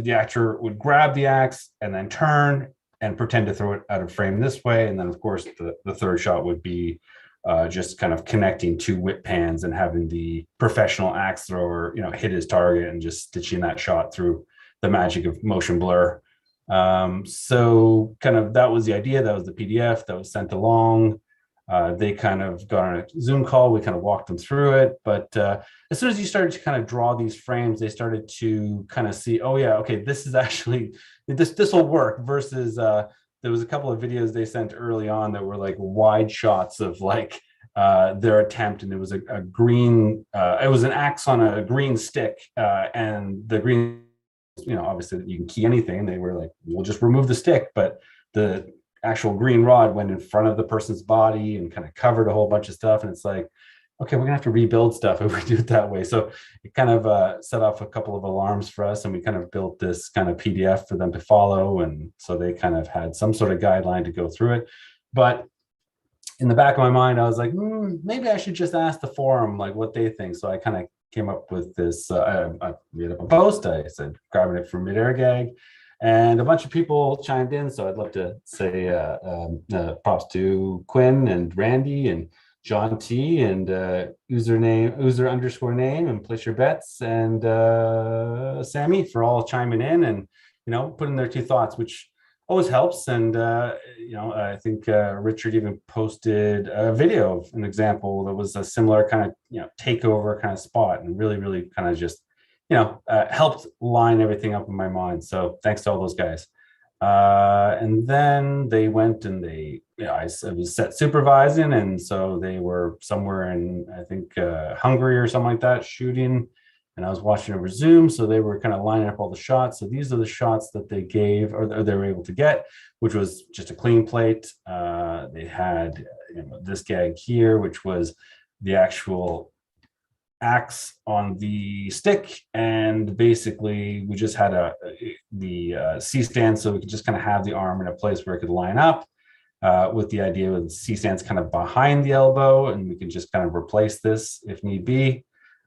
the actor would grab the axe and then turn and pretend to throw it out of frame this way. And then of course the third shot would be just kind of connecting 2 whip pans and having the professional axe thrower, hit his target and just stitching that shot through the magic of motion blur. So kind of that was the idea. That was the PDF that was sent along. They kind of got on a Zoom call. We kind of walked them through it. But as soon as you started to kind of draw these frames, they started to kind of see, oh yeah, okay, this is actually, this will work, versus there was a couple of videos they sent early on that were like wide shots of like their attempt. And it was a green, it was an axe on a green stick, and the green, obviously you can key anything. They were like, we'll just remove the stick. But the actual green rod went in front of the person's body and kind of covered a whole bunch of stuff. And it's like, okay, we're gonna have to rebuild stuff if we do it that way. So it kind of set off a couple of alarms for us, and we kind of built this kind of PDF for them to follow. And so they kind of had some sort of guideline to go through it. But in the back of my mind, I was like, maybe I should just ask the forum like what they think. So I kind of came up with this. I made up a post. I said, grabbing it from midair gag. And a bunch of people chimed in. So I'd love to say props to Quinn and Randy and John T and user_name and place your bets and Sammy for all chiming in and, putting their 2 thoughts, which always helps. And, I think Richard even posted a video of an example that was a similar kind of, takeover kind of spot and really, really kind of just, helped line everything up in my mind. So thanks to all those guys. And then they went and I was set supervising. And so they were somewhere in, I think, Hungary or something like that, shooting. And I was watching over Zoom. So they were kind of lining up all the shots. So these are the shots that they gave or they were able to get, which was just a clean plate. They had this gag here, which was the actual axe on the stick, and basically we just had the C-stand, so we could just kind of have the arm in a place where it could line up with the idea of the C-stand's kind of behind the elbow, and we can just kind of replace this if need be.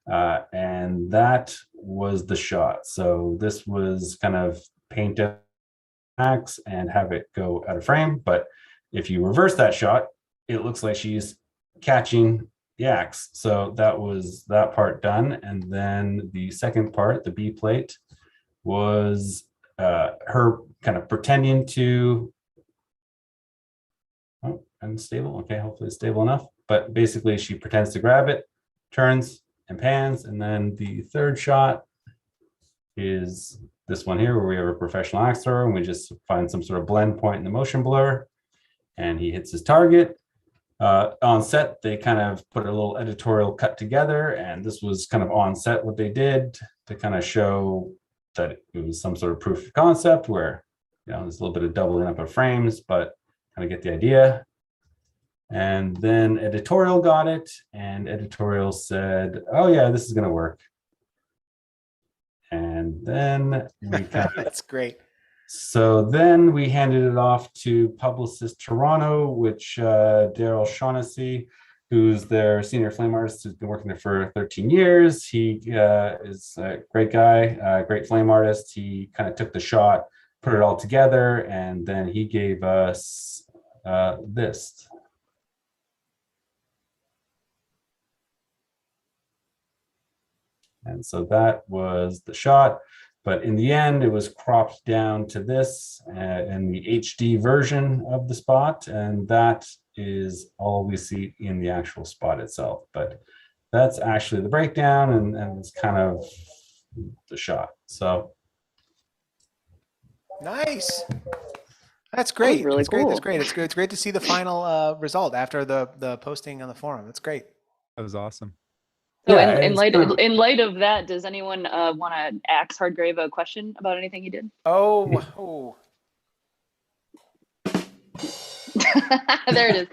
And that was the shot. So this was kind of paint axe and have it go out of frame, but if you reverse that shot, it looks like she's catching the axe. So that was that part done. And then the second part, the B plate, was her kind of pretending to, unstable. Okay, hopefully it's stable enough. But basically she pretends to grab it, turns and pans. And then the third shot is this one here where we have a professional axe thrower and we just find some sort of blend point in the motion blur and he hits his target. On set, they kind of put a little editorial cut together, and this was kind of on set what they did to kind of show that it was some sort of proof of concept where, there's a little bit of doubling up of frames, but kind of get the idea. And then editorial got it, and editorial said, oh yeah, this is going to work. And then we kind of, that's great. So then we handed it off to Publicist Toronto, which Daryl Shaughnessy, who's their senior flame artist, who's been working there for 13 years. He is a great guy, great flame artist. He kind of took the shot, put it all together, and then he gave us this. And so that was the shot. But in the end, it was cropped down to this in the HD version of the spot. And that is all we see in the actual spot itself. But that's actually the breakdown and it's kind of the shot. So. Nice. That's great. That was really That's great. cool. That's great. It's good. It's great to see the final result after the posting on the forum. That's great. That was awesome. So Yeah, in light kind of- in light of that, does anyone want to ask Hardgrave a question about anything he did? Oh. There it is.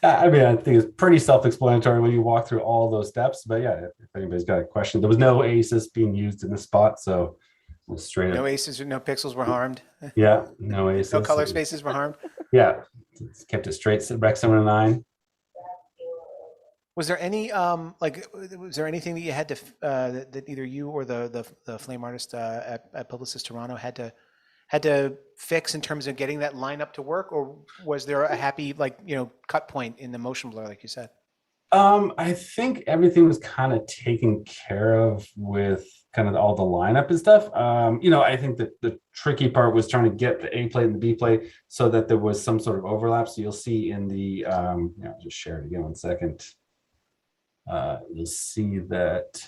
I mean, I think it's pretty self-explanatory when you walk through all those steps. But yeah, if anybody's got a question, there was no ACES being used in the spot, so it was straight No up. aces, no pixels were harmed. Yeah, no ACES. No color spaces were harmed. Yeah, it's kept it straight. Rec 709. Was there any was there anything that you had to that either you or the flame artist at Publicist Toronto had to fix in terms of getting that lineup to work, or was there a happy cut point in the motion blur like you said? I think everything was kind of taken care of with kind of all the lineup and stuff. I think that the tricky part was trying to get the A plate and the B plate so that there was some sort of overlap. So you'll see in the I'll just share it again 1 second. You'll see that,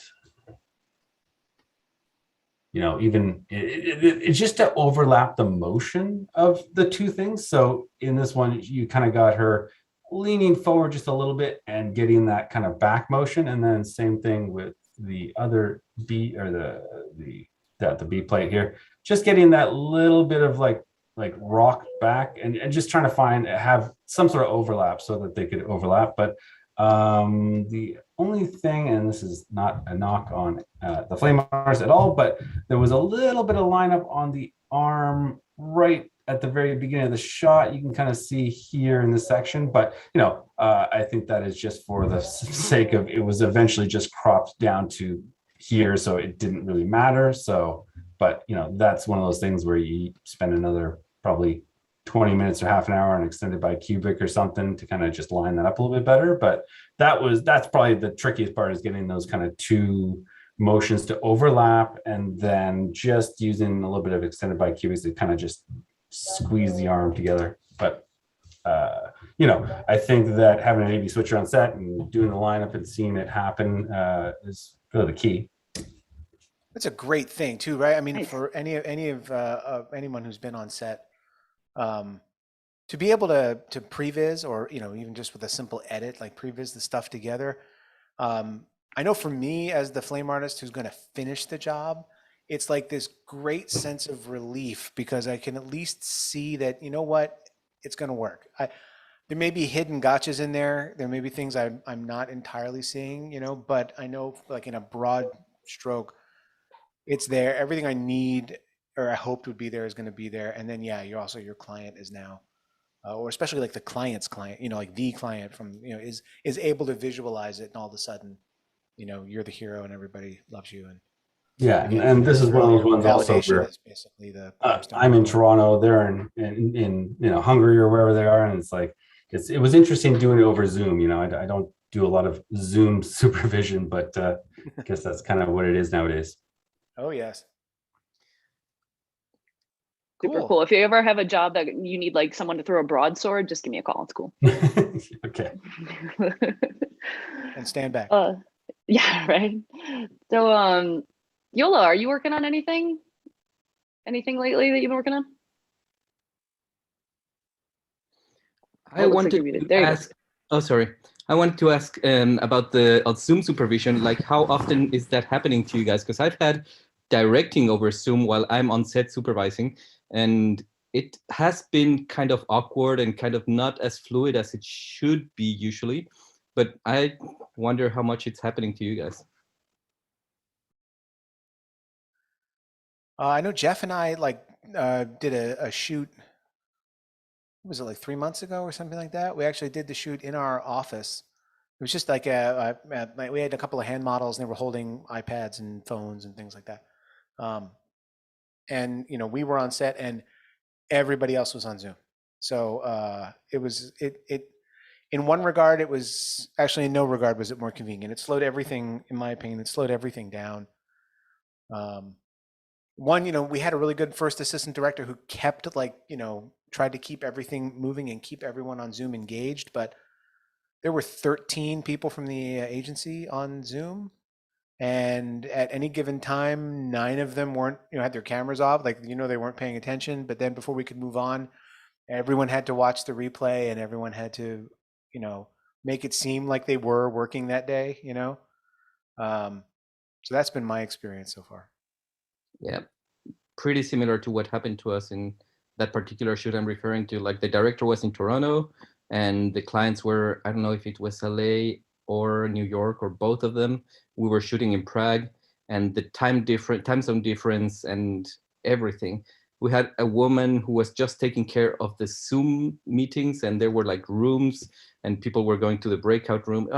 even it's just to overlap the motion of the two things. So in this one, you kind of got her leaning forward just a little bit and getting that kind of back motion. And then same thing with the other B or the B plate here, just getting that little bit of like rock back and just trying to have some sort of overlap so that they could overlap. But the only thing, and this is not a knock on the flame artists at all, but there was a little bit of lineup on the arm right at the very beginning of the shot, you can kind of see here in this section, but I think that is just for the sake of, it was eventually just cropped down to here, so it didn't really matter. So, but that's one of those things where you spend another probably 20 minutes or half an hour on extended by cubic or something to kind of just line that up a little bit better. But that's probably the trickiest part, is getting those kind of two motions to overlap, and then just using a little bit of extended by cubics to kind of just squeeze the arm together. But I think that having an AV switcher on set and doing the lineup and seeing it happen is really the key. That's a great thing too, right? I mean, Nice. for anyone who's been on set, to be able to previs, or even just with a simple edit, like previs the stuff together. I know for me, as the flame artist who's going to finish the job, it's like this great sense of relief, because I can at least see that, it's going to work. There may be hidden gotchas in there. There may be things I'm not entirely seeing, but I know, like, in a broad stroke, it's there. Everything I need, or I hoped would be there, is going to be there. And then, yeah, your client is now, or especially like the client's client, like the client from, is able to visualize it, and all of a sudden, you're the hero and everybody loves you. And Yeah, again, and this is one of those ones also validation where is basically the I'm in Toronto, they're in Hungary or wherever they are, and it's like it was interesting doing it over Zoom. I don't do a lot of Zoom supervision, but I guess that's kind of what it is nowadays. Oh, yes. Super cool. If you ever have a job that you need like someone to throw a broadsword, just give me a call. It's cool. Okay. And stand back. Yeah, right. So, Yola, are you working on anything? Anything lately that you've been working on? I wanted to ask. Oh, sorry. I wanted to ask about the Zoom supervision. Like, how often is that happening to you guys? Because I've had directing over Zoom while I'm on set supervising, and it has been kind of awkward and kind of not as fluid as it should be usually. But I wonder how much it's happening to you guys. I know Jeff and I did a shoot. Was it like 3 months ago or something like that? We actually did the shoot in our office. It was just like we had a couple of hand models, and they were holding iPads and phones and things like that. And we were on set, and everybody else was on Zoom. So it was in one regard, it was actually, in no regard was it more convenient. It slowed everything, in my opinion, it slowed everything down. One, we had a really good first assistant director who kept tried to keep everything moving and keep everyone on Zoom engaged, but there were 13 people from the agency on Zoom, and at any given time, 9 of them weren't, had their cameras off, they weren't paying attention. But then before we could move on, everyone had to watch the replay, and everyone had to, make it seem like they were working that day, So that's been my experience so far. Yeah, pretty similar to what happened to us in that particular shoot I'm referring to. Like, the director was in Toronto, and the clients were, I don't know if it was LA or New York or both of them. We were shooting in Prague, and the time zone difference and everything. We had a woman who was just taking care of the Zoom meetings, and there were like rooms, and people were going to the breakout room.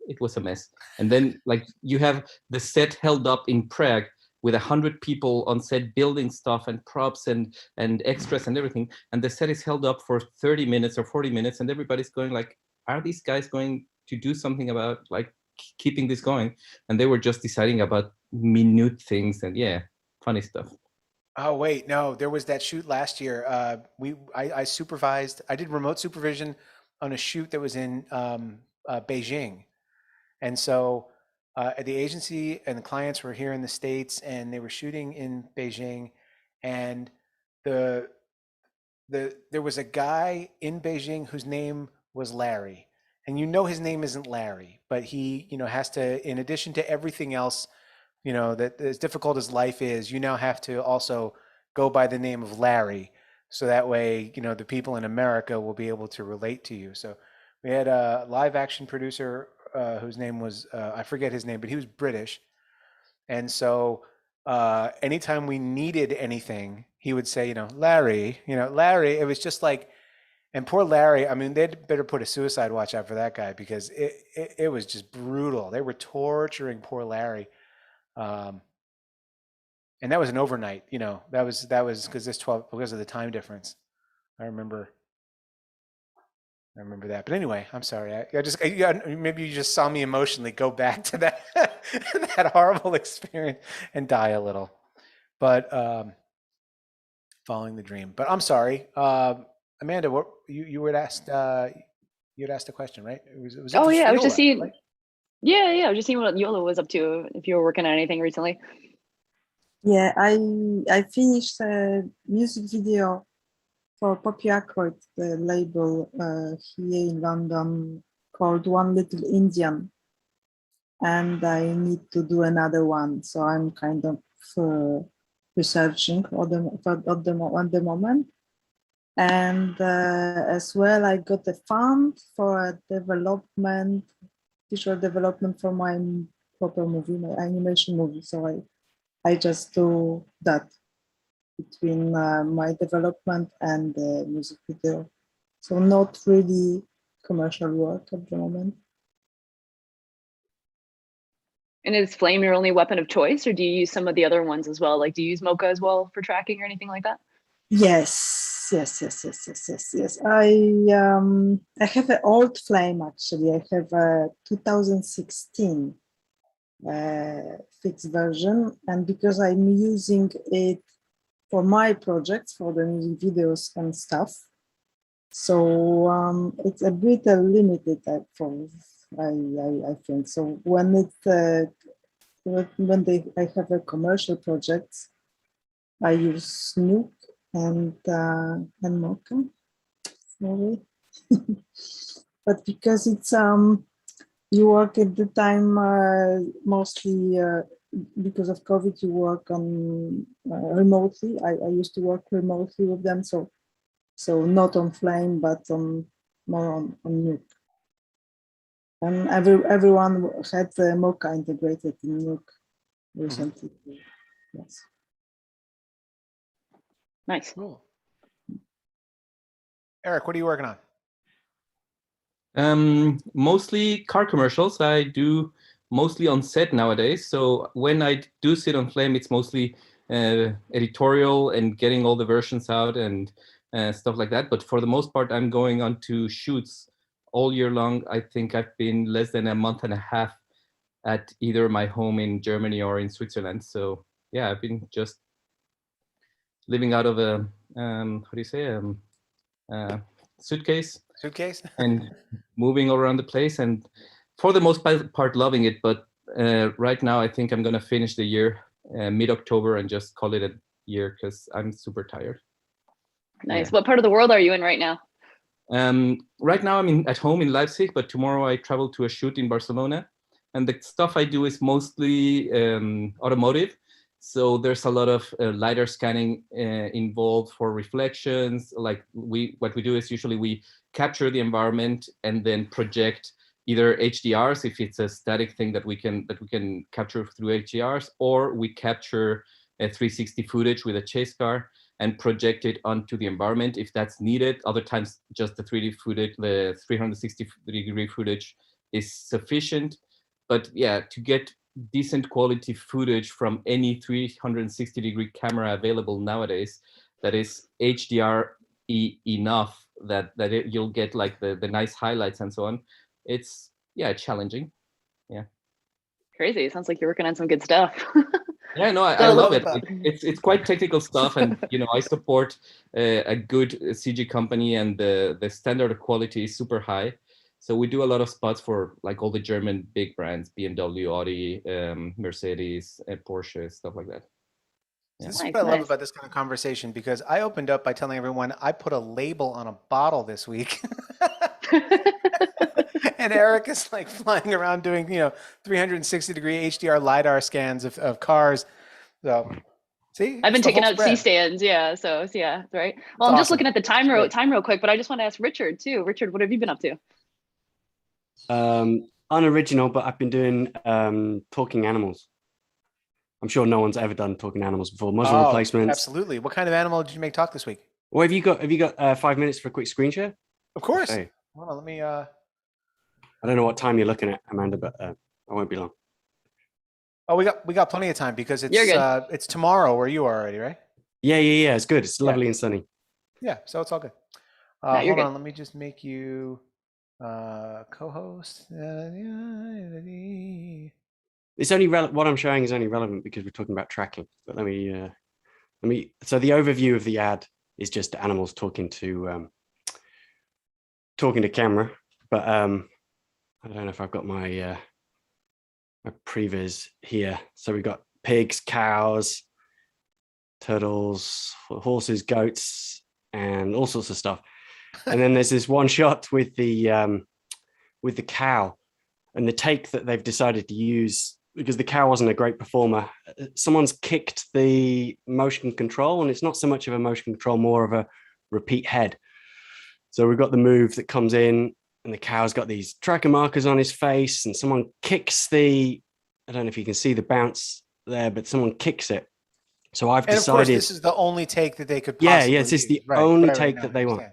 It was a mess. And then you have the set held up in Prague with 100 people on set building stuff and props and extras and everything. And the set is held up for 30 minutes or 40 minutes. And everybody's going like, are these guys going to do something about keeping this going? And they were just deciding about minute things and funny stuff. Oh, wait, no, there was that shoot last year. I supervised, I did remote supervision on a shoot that was in Beijing. And so the agency and the clients were here in the States, and they were shooting in Beijing. And there was a guy in Beijing whose name was Larry. And his name isn't Larry, but he, has to, in addition to everything else, that as difficult as life is, you now have to also go by the name of Larry. So that way, the people in America will be able to relate to you. So we had a live action producer whose name was, I forget his name, but he was British. And so anytime we needed anything, he would say, Larry, Larry. It was just like, and poor Larry. I mean, they'd better put a suicide watch out for that guy because it was just brutal. They were torturing poor Larry. And that was an overnight, that was because because of the time difference. I remember that. But anyway, I'm sorry. Maybe you just saw me emotionally go back to that that horrible experience and die a little. But following the dream. But I'm sorry, Amanda. What you had asked? You had asked a question, right? It was Oh yeah, I was just Yola, seeing. right? Yeah, I was just seeing what Yola was up to. If you were working on anything recently. Yeah, I finished a music video for Poppy Accord, the label here in London, called One Little Indian, and I need to do another one. So I'm kind of researching at the moment. And as well, I got a fund for a visual development for my proper movie, my animation movie. So I just do that between my development and the music video. So not really commercial work at the moment. And is flame your only weapon of choice, or do you use some of the other ones as well? Like, do you use Mocha as well for tracking or anything like that? Yes. I have an old flame actually. I have a 2016 fixed version, and because I'm using it for my projects, for the music videos and stuff, so it's a bit limited. I think so. When I have a commercial projects, I use Nuke and Mocha, sorry. But because it's you work at the time mostly because of COVID, you work on remotely. I used to work remotely with them, so not on Flame, but more on Nuke. And everyone had Mocha integrated in Nuke recently. Yes. Nice. Cool. Eric, what are you working on? Mostly car commercials. I do mostly on set nowadays. So when I do sit on Flame, it's mostly editorial and getting all the versions out and stuff like that. But for the most part, I'm going on to shoots all year long. I think I've been less than a month and a half at either my home in Germany or in Switzerland. So yeah, I've been just living out of a suitcase and moving around the place, and for the most part loving it. But right now I think I'm gonna finish the year mid-October and just call it a year because I'm super tired. Nice. Yeah. What part of the world are you in right now? Right now I'm at home in Leipzig, but tomorrow I travel to a shoot in Barcelona, and the stuff I do is mostly automotive. So there's a lot of LiDAR scanning involved for reflections. Like what we do is usually we capture the environment and then project either HDRs if it's a static thing that we can capture through HDRs, or we capture a 360 footage with a chase car and project it onto the environment if that's needed. Other times, just the 3D footage, the 360-degree footage is sufficient. But yeah, to get decent quality footage from any 360-degree camera available nowadays that is HDR enough that you'll get like the nice highlights and so on. It's challenging. Yeah. Crazy. It sounds like you're working on some good stuff. Yeah, no, I love it. It's quite technical stuff, and I support a good CG company, and the standard of quality is super high. So we do a lot of spots for like all the German big brands, BMW, Audi, Mercedes, Porsche, stuff like that. Yeah. This is what I love about this kind of conversation, because I opened up by telling everyone I put a label on a bottle this week. And Eric is like flying around doing, 360-degree HDR LiDAR scans of cars. So, see? I've been taking out C-stands. Yeah. So, yeah, right. Well, I'm just looking at the time real quick, but I just want to ask Richard too. Richard, what have you been up to? Unoriginal, but I've been doing talking animals. I'm sure no one's ever done talking animals before. Muzzle replacements. Absolutely. What kind of animal did you make talk this week? Well, have you got 5 minutes for a quick screen share? Of course. Okay. Hold on, let me. I don't know what time you're looking at, Amanda, but I won't be long. Oh, we got plenty of time because it's tomorrow where you are already, right? Yeah. It's good. It's lovely and sunny. Yeah, so it's all good. No, you're hold good. on, let me just make you co-host. It's only what I'm showing is only relevant because we're talking about tracking. But let me. So the overview of the ad is just animals talking to camera. But I don't know if I've got my my previs here. So we've got pigs, cows, turtles, horses, goats, and all sorts of stuff. And then there's this one shot with the cow, and the take that they've decided to use, because the cow wasn't a great performer. Someone's kicked the motion control, and it's not so much of a motion control, more of a repeat head. So we've got the move that comes in, and the cow's got these tracker markers on his face, and someone kicks I don't know if you can see the bounce there, but someone kicks it. So I've decided. Of course, this is the only take that they could possibly yes, it's use. the only take that they want.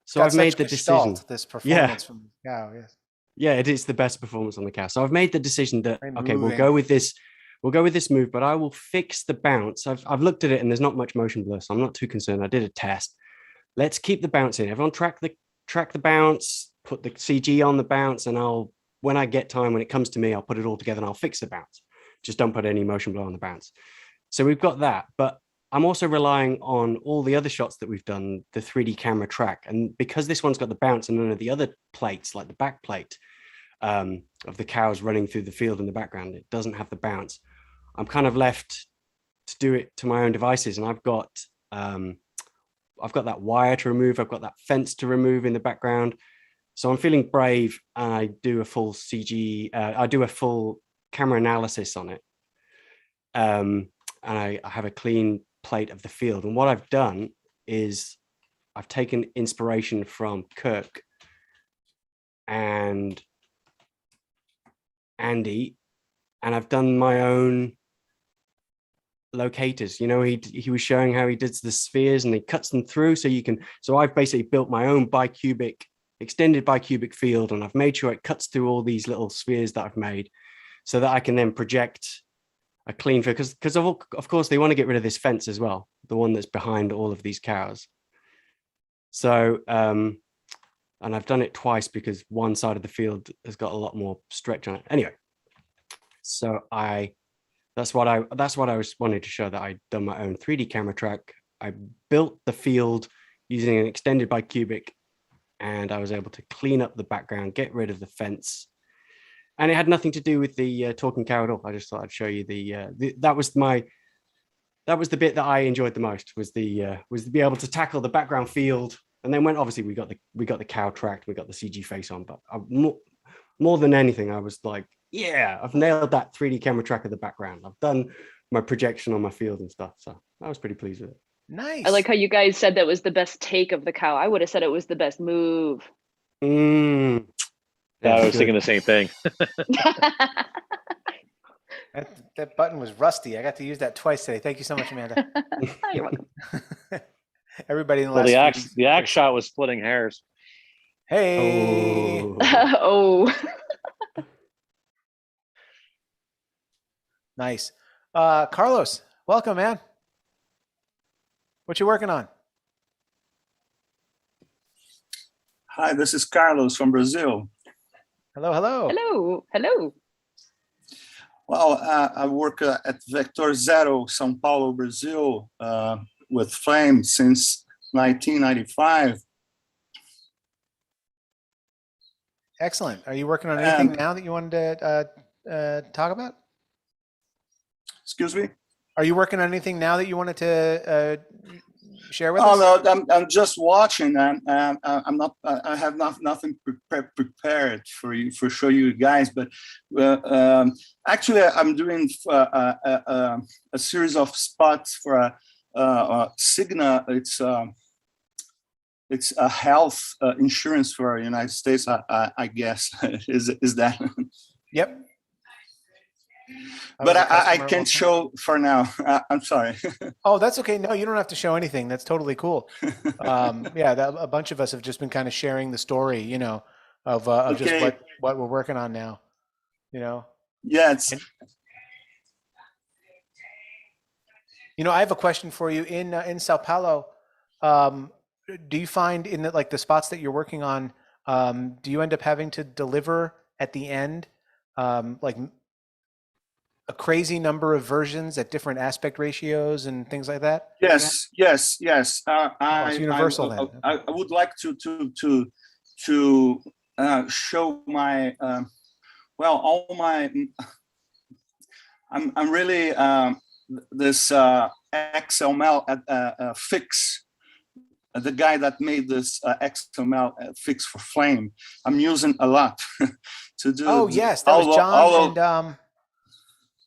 So I've made the decision. This performance from the cow, yes. Yeah, it is the best performance on the cow. So I've made the decision that, okay, we'll go with this move, but I will fix the bounce. I've looked at it and there's not much motion blur, so I'm not too concerned. I did a test. Let's keep the bounce in. Everyone track the bounce, put the CG on the bounce, and when I get time, when it comes to me, I'll put it all together and I'll fix the bounce. Just don't put any motion blur on the bounce. So we've got that, but I'm also relying on all the other shots that we've done, the 3D camera track. And because this one's got the bounce and none of the other plates, like the back plate of the cows running through the field in the background, it doesn't have the bounce. I'm kind of left to do it to my own devices. And I've got that wire to remove. I've got that fence to remove in the background. So I'm feeling brave, and I do a full CG. I do a full camera analysis on it. And I have a clean plate of the field. And what I've done is I've taken inspiration from Kirk and Andy, and I've done my own locators. You know, he was showing how he does the spheres and he cuts them through so I've basically built my own extended bicubic field, and I've made sure it cuts through all these little spheres that I've made so that I can then project a clean field, because of course they want to get rid of this fence as well, the one that's behind all of these cows. So and I've done it twice because one side of the field has got a lot more stretch on it. Anyway, so that's what I was wanting to show, that I'd done my own 3D camera track. I built the field using an extended bicubic, and I was able to clean up the background, get rid of the fence. And it had nothing to do with the talking cow at all. I just thought I'd show you that was the bit that I enjoyed the most, was to be able to tackle the background field. And then when obviously we got the cow tracked, we got the CG face on, but more than anything, I was like, yeah, I've nailed that 3D camera track of the background. I've done my projection on my field and stuff. So I was pretty pleased with it. Nice. I like how you guys said that was the best take of the cow. I would have said it was the best move. Yeah, I was thinking the same thing. That button was rusty. I got to use that twice today. Thank you so much, Amanda. You're welcome. Everybody in the Well, last the axe shot was splitting hairs. Hey. Oh. Nice. Carlos, welcome, man. What you working on? Hi, this is Carlos from Brazil. Hello, hello. Hello, hello. Well, I work at Vector Zero, São Paulo, Brazil, with Flame since 1995. Excellent. Are you working on anything now that you wanted to talk about? Excuse me? Are you working on anything now that you wanted to share with us? Oh no, I'm just watching. I'm not. I have nothing prepared for show you guys. But actually, I'm doing a series of spots for Cigna. It's a health insurance for the United States. I guess is that? Yep. But I can't show for now. I'm sorry. Oh, that's okay. No, you don't have to show anything. That's totally cool. Yeah, a bunch of us have just been kind of sharing the story, you know, of Okay. just what we're working on now, you know. Yeah, it's. You know, I have a question for you. In Sao Paulo, do you find in the spots that you're working on, do you end up having to deliver at the end, like a crazy number of versions at different aspect ratios and things like that? Yes, yes, yes. It's universal then. I would like to show my all my. I'm really this XML fix. The guy that made this XML fix for Flame, I'm using a lot to do. Oh yes, that was John and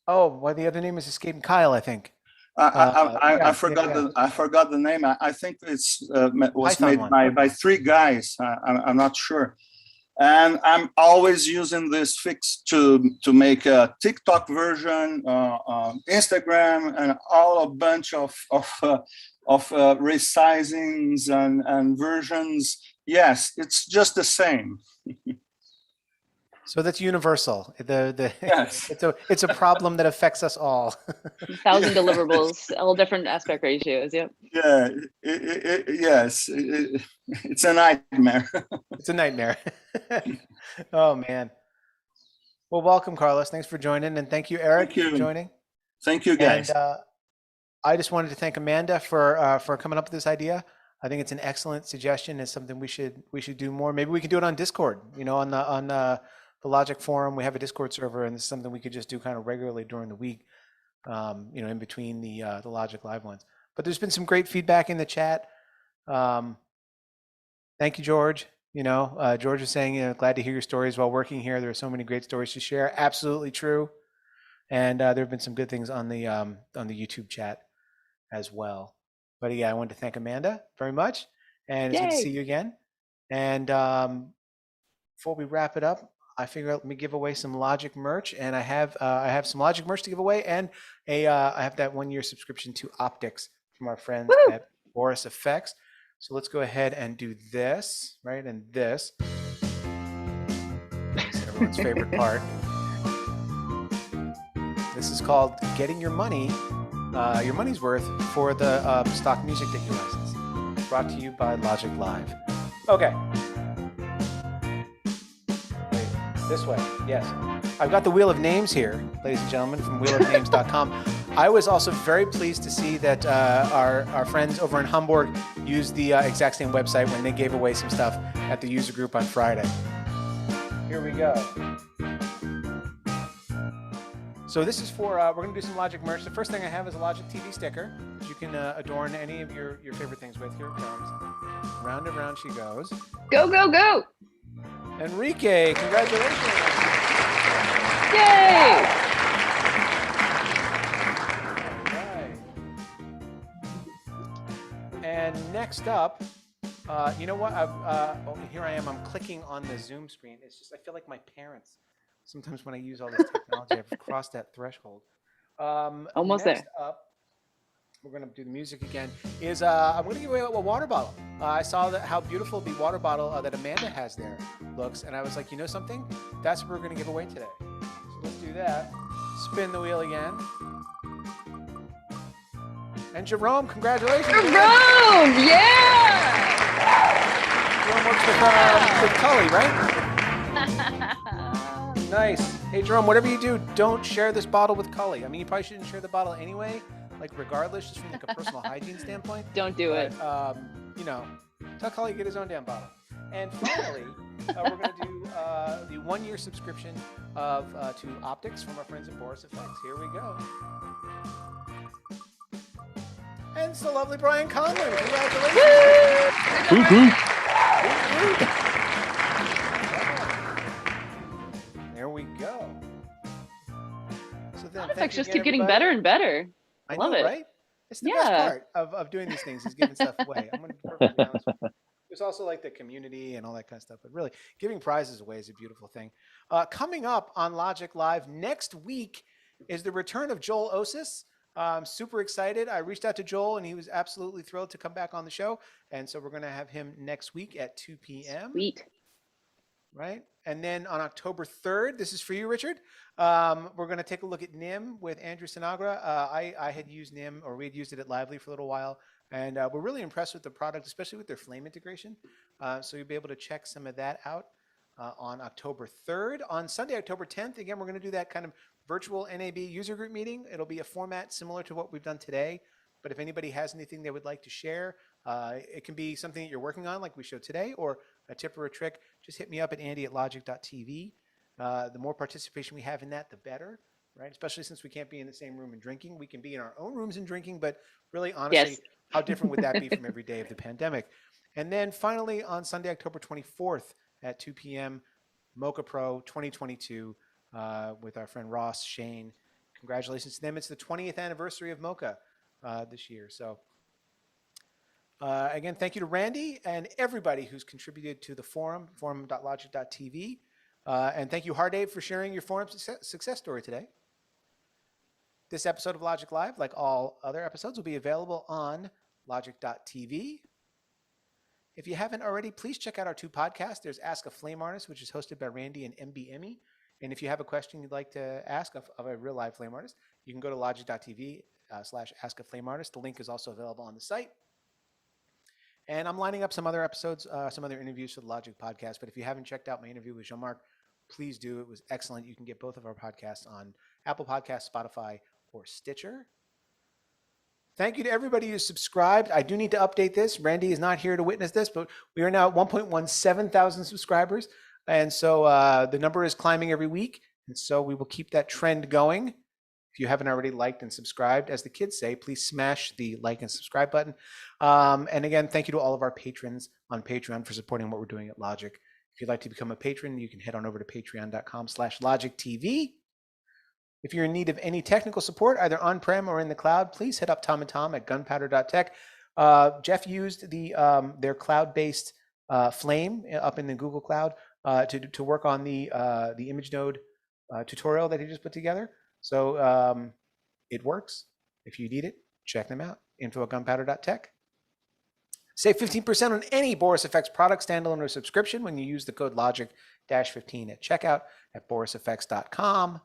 well, the other name is escaping, Kyle, I think. I forgot the name. I think it's was Python made by three guys. I'm not sure. And I'm always using this fix to make a TikTok version, Instagram, and a bunch of resizings and versions. Yes, it's just the same. So that's universal. Yes. It's a problem that affects us all. 1,000 deliverables, all different aspect ratios. Yep. Yeah. Yes. It's a nightmare. It's a nightmare. Oh man. Well, welcome, Carlos. Thanks for joining, and thank you, Eric, for joining. Thank you, guys. And I just wanted to thank Amanda for coming up with this idea. I think it's an excellent suggestion. It's something we should do more. Maybe we can do it on Discord. You know, on the Logik forum, we have a Discord server, and it's something we could just do kind of regularly during the week. You know, in between the Logik Live ones. But there's been some great feedback in the chat. Thank you, George. You know, George was saying, you know, glad to hear your stories while working here. There are so many great stories to share. Absolutely true. And there have been some good things on the YouTube chat as well. But yeah, I wanted to thank Amanda very much, and it's good to see you again. And before we wrap it up, I figured let me give away some Logik merch, and I have some Logik merch to give away, and I have that 1-year subscription to Optics from our friends at Boris Effects. So let's go ahead and do this, right? And this. It's everyone's favorite part. This is called Getting Your Money's worth for the stock music that you license. Brought to you by Logik Live. Okay. Wait, this way, yes. I've got the Wheel of Names here, ladies and gentlemen, from wheelofnames.com. I was also very pleased to see that our friends over in Hamburg used the exact same website when they gave away some stuff at the user group on Friday. Here we go. So this is for, we're going to do some Logik merch. The first thing I have is a Logik TV sticker, which you can adorn any of your favorite things with. Here it comes. Round and round she goes. Go, go, go! Enrique, congratulations! Yay! And next up, you know what? Here I am. I'm clicking on the Zoom screen. It's just I feel like my parents. Sometimes when I use all this technology, I've crossed that threshold. Almost next there. Up, we're going to do the music again. I'm going to give away a water bottle. I saw how beautiful the water bottle that Amanda has there looks, and I was like, you know something? That's what we're going to give away today. So let's do that. Spin the wheel again. And Jerome, congratulations. Jerome, yeah! Jerome works with Cully, right? Nice. Hey, Jerome, whatever you do, don't share this bottle with Cully. I mean, you probably shouldn't share the bottle anyway, like regardless, just from like a personal hygiene standpoint. Don't do it. You know, tell Cully to get his own damn bottle. And finally, we're going to do the 1-year subscription to Optics from our friends at Boris Effects. Here we go. And it's the lovely Brian Conlon. Congratulations. There we go. So then, Sound effects just keep getting better and better. I love it. Right? It's the best part of doing these things is giving stuff away. I'm going to be perfectly honest with you. There's also like the community and all that kind of stuff, but really giving prizes away is a beautiful thing. Coming up on Logik Live next week is the return of Joel Osis. I'm super excited. I reached out to Joel, and he was absolutely thrilled to come back on the show. And so we're going to have him next week at 2 p.m. Sweet. Right? And then on October 3rd, this is for you, Richard. We're going to take a look at NIM with Andrew Sinagra. I had used NIM, or we had used it at Lively for a little while, and we're really impressed with the product, especially with their flame integration. So you'll be able to check some of that out on October 3rd. On Sunday, October 10th, again, we're going to do that kind of virtual NAB user group meeting. It'll be a format similar to what we've done today. But if anybody has anything they would like to share, it can be something that you're working on like we showed today, or a tip or a trick. Just hit me up at andy@logik.tv. The more participation we have in that, the better, right? Especially since we can't be in the same room and drinking. We can be in our own rooms and drinking, but really, honestly, Yes. how different would that be from every day of the pandemic? And then finally, on Sunday, October 24th at 2 p.m., Mocha Pro 2022 with our friend Ross Shane. Congratulations to them. It's the 20th anniversary of Mocha this year. So again, thank you to Randy and everybody who's contributed to the forum, forum.logik.tv. And thank you, Hardev, for sharing your forum success story today. This episode of Logic Live, like all other episodes, will be available on logik.tv. If you haven't already, please check out our two podcasts. There's Ask a Flame Artist, which is hosted by Randy and MBME. And if you have a question you'd like to ask of a real live flame artist, you can go to logik.tv/Ask a Flame Artist. The link is also available on the site. And I'm lining up some other episodes, some other interviews for the Logic podcast. But if you haven't checked out my interview with Jean-Marc, please do. It was excellent. You can get both of our podcasts on Apple Podcasts, Spotify, or Stitcher. Thank you to everybody who subscribed. I do need to update this. Randy is not here to witness this, but we are now at 1.17 thousand subscribers. And so the number is climbing every week. And so we will keep that trend going. If you haven't already liked and subscribed, as the kids say, please smash the like and subscribe button. And again, thank you to all of our patrons on Patreon for supporting what we're doing at Logic. If you'd like to become a patron, you can head on over to patreon.com/LogicTV. If you're in need of any technical support, either on-prem or in the cloud, please hit up Tom and Tom at gunpowder.tech. Jeff used their cloud-based Flame up in the Google Cloud to work on the image node tutorial that he just put together. So it works. If you need it, check them out. Info at gunpowder.tech. Save 15% on any Boris Effects product, standalone or subscription, when you use the code LOGIC-15 at checkout at boriseffects.com.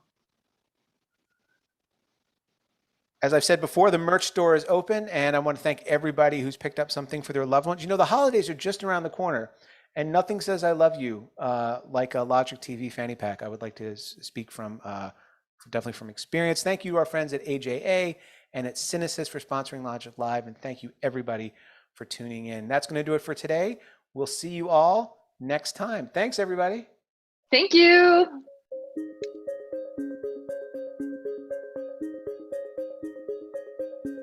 As I've said before, the merch store is open, and I want to thank everybody who's picked up something for their loved ones. You know, the holidays are just around the corner, and nothing says I love you like a Logic TV fanny pack. I would like to speak from definitely from experience. Thank you to our friends at AJA and at Synesys for sponsoring Logic Live, and thank you everybody for tuning in. That's going to do it for today. We'll see you all next time. Thanks, everybody. Thank you.